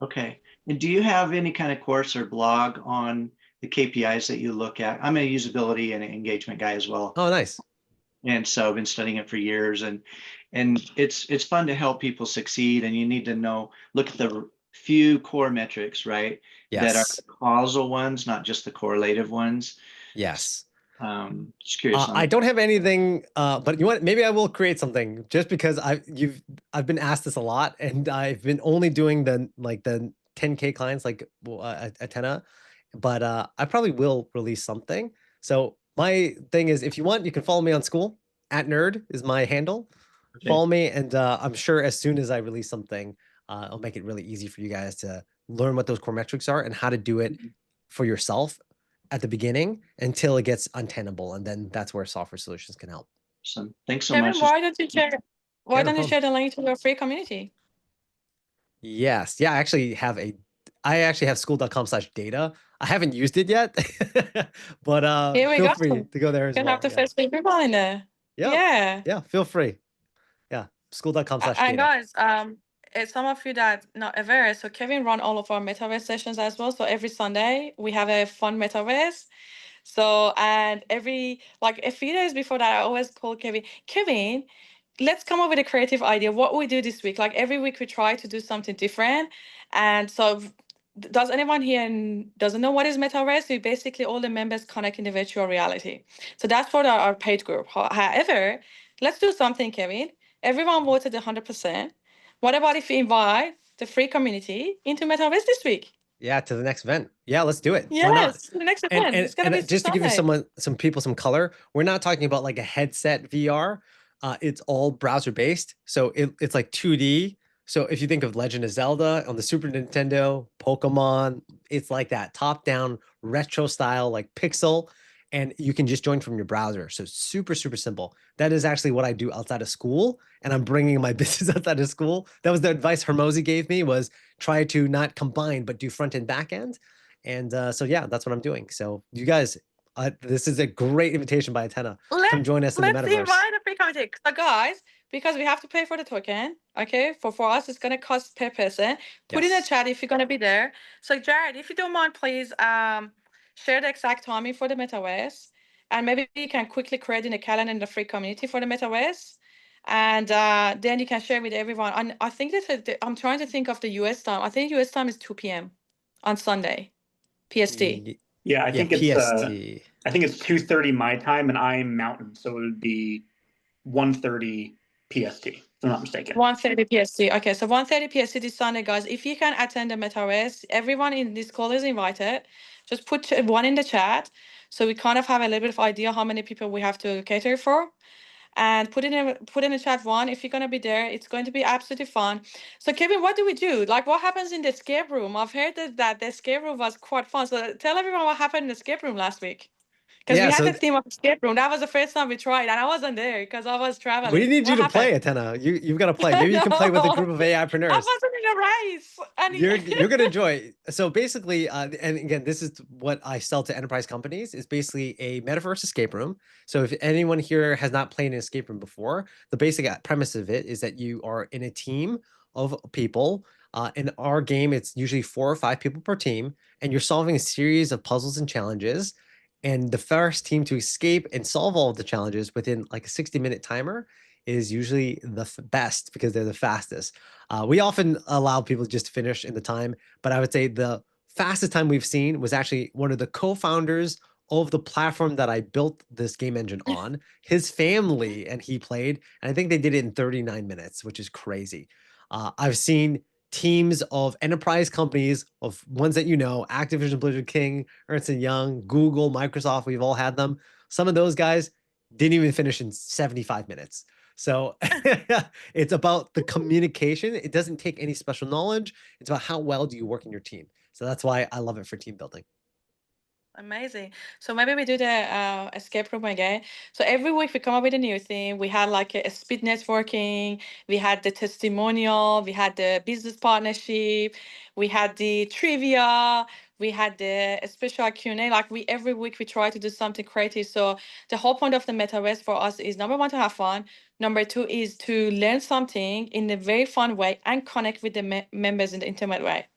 Okay. And do you have any kind of course or blog on the KPIs that you look at? I'm a usability and engagement guy as well. Oh, nice. And so I've been studying it for years, and it's fun to help people succeed. And you need to look at the few core metrics, right? That are Yes. the causal ones, not just the correlative ones. Yes. Just curious. I don't have anything, but you know what? Maybe I will create something just because I've been asked this a lot, and I've been only doing the 10K clients like Atena, but I probably will release something. So my thing is, if you want, you can follow me on Skool. @nerd is my handle. Okay. Follow me, and I'm sure as soon as I release something, I'll make it really easy for you guys to learn what those core metrics are and how to do it for yourself at the beginning until it gets untenable, and then that's where software solutions can help. So thanks so Kevin, much. why don't you share? Why Yeah, no don't you problem. share the link to your free community? Yes, yeah, I actually have Skool.com/data. I haven't used it yet, but Here we feel go. free to go there as You can well. have the Yeah, first few people in there. yeah, Yeah. yeah. Feel free. Yeah, And Skool.com/data. guys, it's some of you that not aware. So Kevin run all of our metaverse sessions as well. So every Sunday we have a fun metaverse. So and every like a few days before that, I always call Kevin, let's come up with a creative idea. What we do this week? Like every week we try to do something different. And so does anyone here doesn't know what is metaverse? We basically all the members connect in the virtual reality. So that's for our paid group. However, let's do something, Kevin. Everyone voted 100%. What about if we invite the free community into metaverse this week? Yeah, to the next event. Yeah, let's do it. Why not? Yes, the next And event. It's gonna be just to give you Sunday. some people some color, we're not talking about like a headset VR. It's all browser based, so it's like 2D. So if you think of Legend of Zelda on the Super Nintendo, Pokemon, it's like that top down retro style, like pixel, and you can just join from your browser. So super simple. That is actually what I do outside of school, and I'm bringing my business outside of school. That was the advice Hermosi gave me, was try to not combine but do front and back end. And so yeah, that's what I'm doing. So you guys, this is a great invitation by Atena. Come join us in the Let's metaverse. invite a free community. So guys, because we have to pay for the token, okay? For us, it's gonna cost per person. Put in the Yes. chat if you're gonna be there. So Jared, if you don't mind, please share the exact timing for the metaverse, and maybe you can quickly create in the calendar in the free community for the metaverse, and then you can share with everyone. And I think that I'm trying to think of the US time. I think US time is 2 p.m. on Sunday, PST. Yeah, I Yeah, think it's PST. I think it's 2:30 my time, and I'm Mountain, so it would be 1:30 PST. If I'm not mistaken. 1:30 PST. Okay, so 1:30 PST this Sunday, guys. If you can attend the metaverse, everyone in this call is invited. Just put one in the chat, so we kind of have a little bit of idea how many people we have to cater for. And put in the chat one if you're gonna be there. It's going to be absolutely fun. So Kevin, what do we do? Like, what happens in the escape room? I've heard that the escape room was quite fun. So tell everyone what happened in the escape room last week. Because we Yeah, had so the theme of escape room. That was the first time we tried, and I wasn't there because I was traveling. we need you What to happened? play, Atena. You've got to play. Maybe you can play with a group of I AIpreneurs. wasn't in a race. You're gonna enjoy. So basically, and again, this is what I sell to enterprise companies. Is basically a metaverse escape room. So if anyone here has not played an escape room before, the basic premise of it is that you are in a team of people. In our game, it's usually 4 or 5 people per team, and you're solving a series of puzzles and challenges. And the first team to escape and solve all of the challenges within like a 60-minute timer is usually the best because they're the fastest. We often allow people just to finish in the time, but I would say the fastest time we've seen was actually one of the co-founders of the platform that I built this game engine on. His family and he played, and I think they did it in 39 minutes, which is crazy. I've seen teams of enterprise companies, of ones that you know, Activision, Blizzard, King, Ernst & Young, Google, Microsoft, we've all had them. Some of those guys didn't even finish in 75 minutes. So it's about the communication. It doesn't take any special knowledge. It's about how well do you work in your team. So that's why I love it for team building. Amazing. So maybe we do the escape room again. So every week we come up with a new thing. We had like a speed networking. We had the testimonial. We had the business partnership. We had the trivia. We had the special Q&A. Like every week we try to do something creative. So the whole point of the metaverse for us is, number one, to have fun. Number two is to learn something in a very fun way and connect with the members in the intimate way,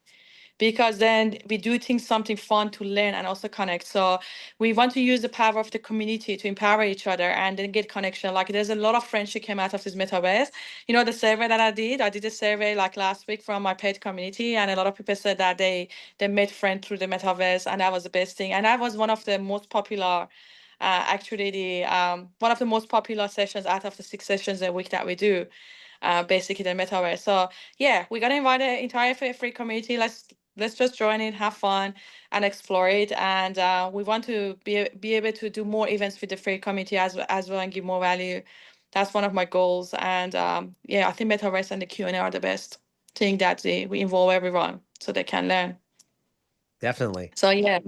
because then we do think something fun to learn and also connect. So we want to use the power of the community to empower each other and then get connection. Like there's a lot of friendship came out of this metaverse. You know, the survey that I did a survey like last week from my paid community, and a lot of people said that they made friends through the metaverse, and that was the best thing. And that was one of the most popular actually the one of the most popular sessions out of the 6 sessions a week that we do, basically the metaverse. So yeah, we're gonna invite the entire free community. Let's just join in, have fun, and explore it. And we want to be able to do more events with the free community as well and give more value. That's one of my goals. And yeah, I think metaverse and the Q&A are the best thing that we involve everyone so they can learn. Definitely. So yeah.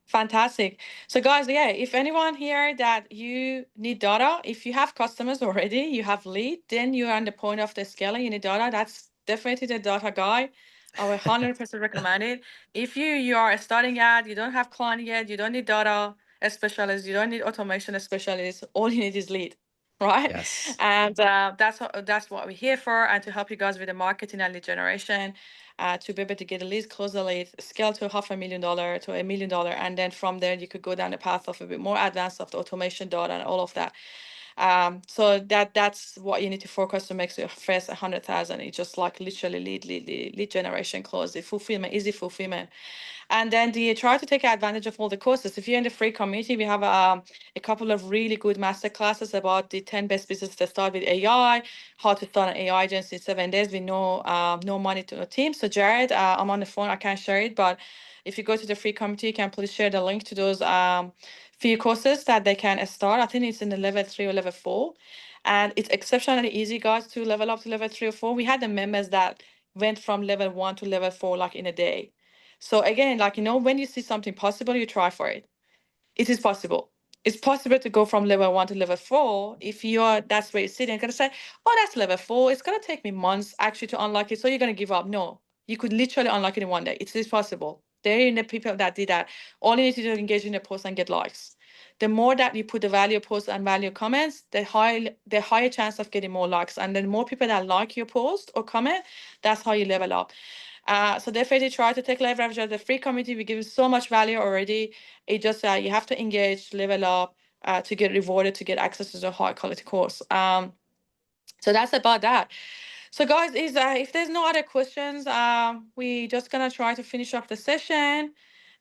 Fantastic. So guys, yeah, if anyone here that you need data, if you have customers already, you have lead, then you're on the point of the scaling, you need data. That's definitely the data guy. I would 100% recommend it. If you are starting out, you don't have client yet, you don't need data specialist, you don't need automation specialist, all you need is lead, right? Yes. And that's what we're here for, and to help you guys with the marketing and lead generation. To be able to get a lead, close the lead, scale to $500,000 to $1 million. And then from there, you could go down the path of a bit more advanced of the automation data and all of that. So that's what you need to focus to make your first 100,000. It's just like literally lead generation, close the fulfillment, easy fulfillment. And then do you try to take advantage of all the courses? If you're in the free community, we have a couple of really good master classes about the 10 best businesses that start with AI, how to start an AI agency in 7 days with no money to a team. So Jared, I'm on the phone, I can't share it, but if you go to the free community, you can please share the link to those few courses that they can start. I think it's in the level 3 or level 4. And it's exceptionally easy, guys, to level up to level 3 or 4. We had the members that went from level 1 to level 4 like in a day. So again, like, when you see something possible, you try for it. It is possible. It's possible to go from level 1 to level 4. If that's where you're sitting, you're going to say, oh, that's level 4. It's going to take me months actually to unlock it. So you're going to give up. No, you could literally unlock it in one day. It is possible. There are the people that did that. All you need to do is engage in the post and get likes. The more that you put the value post and value comments, the higher chance of getting more likes. And the more people that like your post or comment, that's how you level up. So definitely try to take leverage of the free community. We give you so much value already. It just you have to engage, level up to get rewarded, to get access to the high quality course. So that's about that. So guys, if there's no other questions, we just gonna try to finish up the session.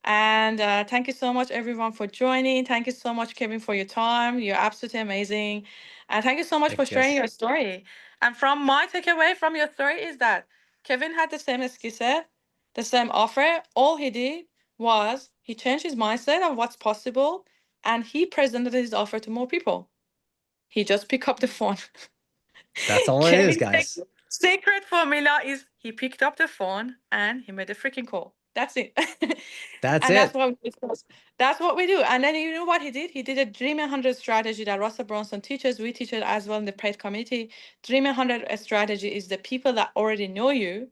And thank you so much everyone for joining. Thank you so much, Kevin, for your time. You're absolutely amazing. And thank you so much for Thank you, sharing guys. your story. And from my takeaway from your story is that Kevin had the same skill set, the same offer. All he did was he changed his mindset of what's possible, and he presented his offer to more people. He just picked up the phone. That's all it is, Kevin's guys. secret formula is he picked up the phone and he made a freaking call. That's it. That's And it. that's what we do. And then you know what he did? He did a Dream 100 strategy that Russell Brunson teaches. We teach it as well in the paid community. Dream 100 strategy is the people that already know you,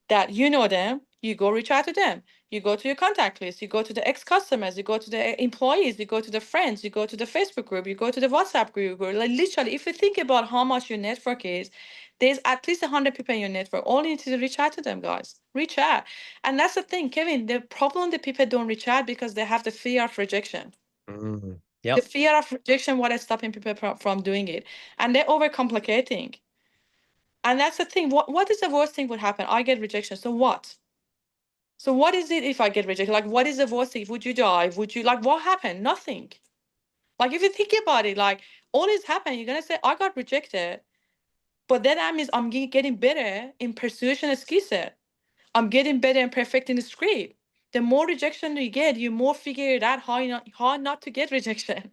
that you know them, you go reach out to them. You go to your contact list, you go to the ex-customers, you go to the employees, you go to the friends, you go to the Facebook group, you go to the WhatsApp group. Like literally, if you think about how much your network is, there's at least 100 people in your network. All you need to do is reach out to them, guys. Reach out. And that's the thing, Kevin, the problem that people don't reach out because they have the fear of rejection. The Yep. fear of rejection, what is stopping people from doing it. And they're overcomplicating. And that's the thing. What is the worst thing would happen? I get rejection. So what? So what is it if I get rejected? Like, what is the worst thing? Would you die? Would you, like, what happened? Nothing. Like, if you think about it, like, all is happening, you're going to say, I got rejected. But then that means I'm getting better in persuasion and skill set. I'm getting better in perfecting the script. The more rejection you get, you more figure it out how not to get rejection.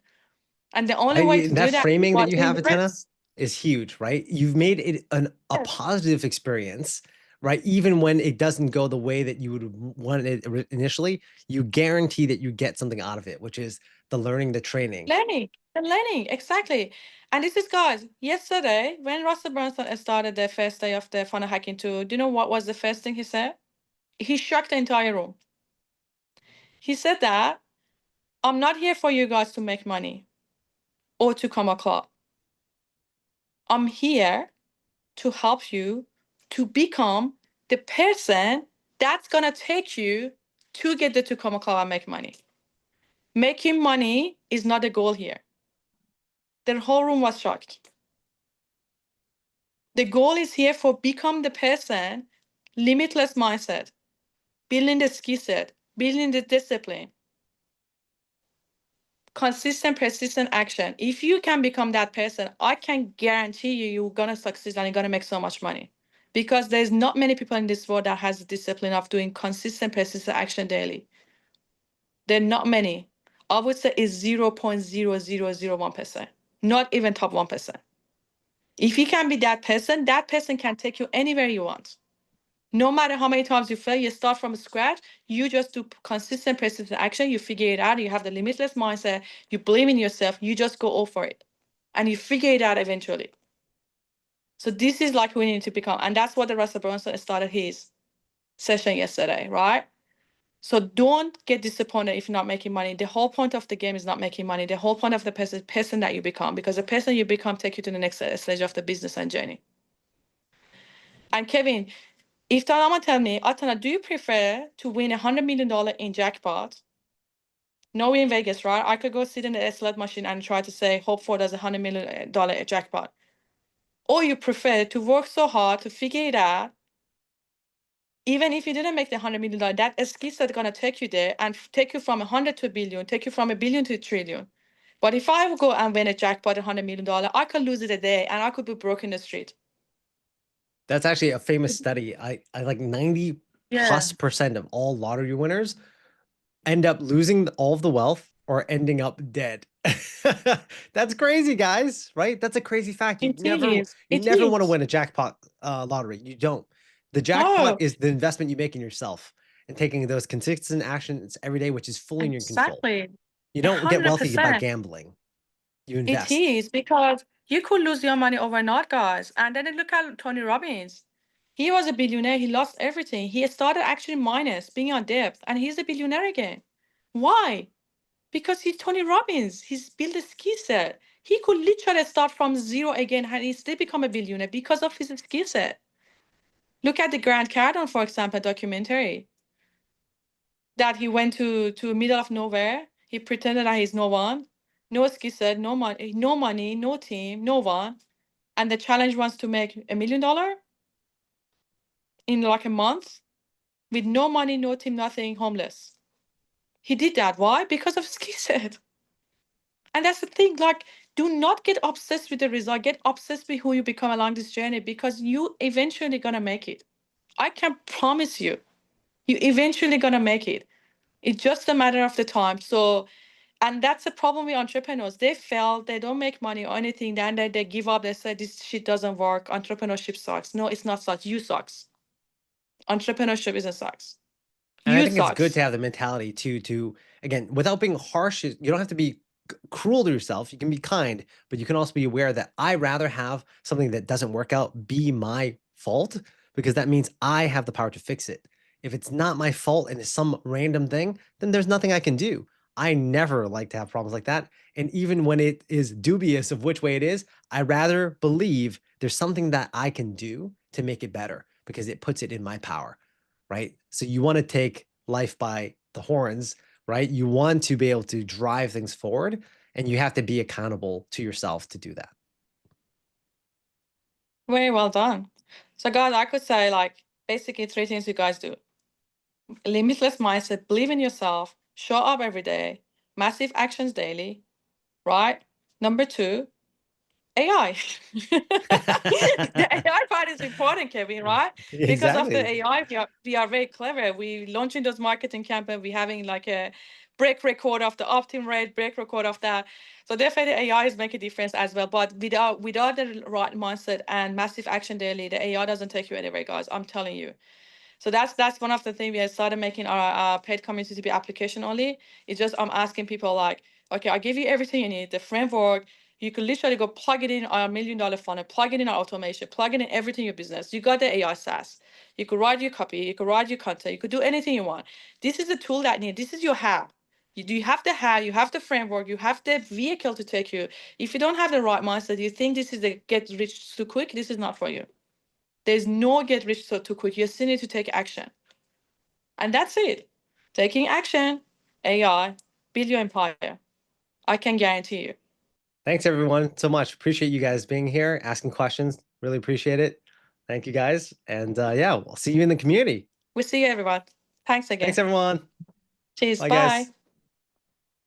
And the only way to do That that is framing by that you doing have, the Atena, reps. is huge, right? You've made it a Yes. positive experience, right? Even when it doesn't go the way that you would want it initially, you guarantee that you get something out of it, which is the learning, the training. Learning, exactly. And this is, guys, yesterday when Russell Brunson started the first day of the funnel hacking tour, do you know what was the first thing he said? He shocked the entire room. He said that I'm not here for you guys to make money or to come a club. I'm here to help you to become the person that's gonna take you to get the to come a club and make money. Making money is not the goal here. The whole room was shocked. The goal is here for become the person, limitless mindset, building the skill set, building the discipline, consistent, persistent action. If you can become that person, I can guarantee you, you're gonna succeed and you're gonna make so much money. Because there's not many people in this world that has the discipline of doing consistent, persistent action daily. There are not many. I would say it's 0.0001%, not even top 1%. If you can be that person can take you anywhere you want. No matter how many times you fail, you start from scratch, you just do consistent, persistent action, you figure it out, you have the limitless mindset, you believe in yourself, you just go all for it. And you figure it out eventually. So this is like we need to become. And that's what the Russell Brunson started his session yesterday, right? So don't get disappointed if you're not making money. The whole point of the game is not making money. The whole point of the person that you become, because the person you become take you to the next stage of the business and journey. And Kevin, if someone tell me, Atena, do you prefer to win $100 million in jackpot? No, in Vegas, right? I could go sit in the slot machine and try to say, hope for there's $100 million jackpot. Or you prefer to work so hard to figure it out, even if you didn't make the $100 million, that skill set gonna take you there and take you from 100 to a billion, take you from a billion to a trillion. But if I would go and win a jackpot, $100 million, I could lose it a day and I could be broke in the street. That's actually a famous study. I like 90+% of all lottery winners end up losing all of the wealth or ending up dead. That's crazy, guys, right? That's a crazy fact. You It never is. you It never want to is. win a jackpot lottery. You don't. The jackpot No, is the investment you make in yourself and taking those consistent actions every day, which is fully in your control. exactly. You don't get wealthy by 100%. gambling. You It invest. is, because you could lose your money overnight, guys. And then look at Tony Robbins. He was a billionaire. He lost everything. He started actually minus, being on debt, and he's a billionaire again. Why? Because he's Tony Robbins. He's built a skill set. He could literally start from zero again and he still become a billionaire because of his skill set. Look at the Grant Cardone, for example, documentary that he went to middle of nowhere. He pretended that he's no one, no skill set, no money, no team, no one. And the challenge was to make $1 million in like a month with no money, no team, nothing, homeless. He did that. Why? Because of skill set. And that's the thing, like, do not get obsessed with the result. Get obsessed with who you become along this journey, because you eventually gonna make it. I can promise you, you eventually gonna make it. It's just a matter of the time. So, and that's the problem with entrepreneurs. They fail, they don't make money or anything, then they give up, they say this shit doesn't work, entrepreneurship sucks. No, it's not sucks, you sucks. Entrepreneurship isn't sucks. And I You think it's good sucks. to have the mentality to again, without being harsh, you don't have to be cruel to yourself. You can be kind, but you can also be aware that I rather have something that doesn't work out be my fault, because that means I have the power to fix it. If it's not my fault and it's some random thing, then there's nothing I can do. I never like to have problems like that. And even when it is dubious of which way it is, I rather believe there's something that I can do to make it better because it puts it in my power. Right? So you want to take life by the horns, right? You want to be able to drive things forward, and you have to be accountable to yourself to do that. Very well done. So guys, I could say like basically 3 things you guys do. Limitless mindset, believe in yourself, show up every day, massive actions daily, right? Number 2, AI. The AI part is important, Kevin, right? Because of the Exactly. AI, we are very clever. We launching those marketing campaign. We having like a break record of the opt-in rate, break record of that. So definitely AI is making a difference as well. But without the right mindset and massive action daily, the AI doesn't take you anywhere, guys. I'm telling you. So that's one of the things we have started making our paid community to be application only. It's just I'm asking people like, okay, I give you everything you need, the framework. You could literally go plug it in our $1 million funnel, plug it in our automation, plug it in everything in your business. You got the AI SaaS. You could write your copy, you could write your content, you could do anything you want. This is the tool that you need. This is your how. You have the how, you have the framework, you have the vehicle to take you. If you don't have the right mindset, you think this is the get rich too quick, this is not for you. There's no get rich so too quick. You still need to take action. And that's it. Taking action, AI, build your empire. I can guarantee you. Thanks everyone so much. Appreciate you guys being here, asking questions. Really appreciate it. Thank you guys. And yeah, we'll see you in the community. We'll see you, everyone. Thanks again. Thanks everyone. Cheers. Bye Bye. guys.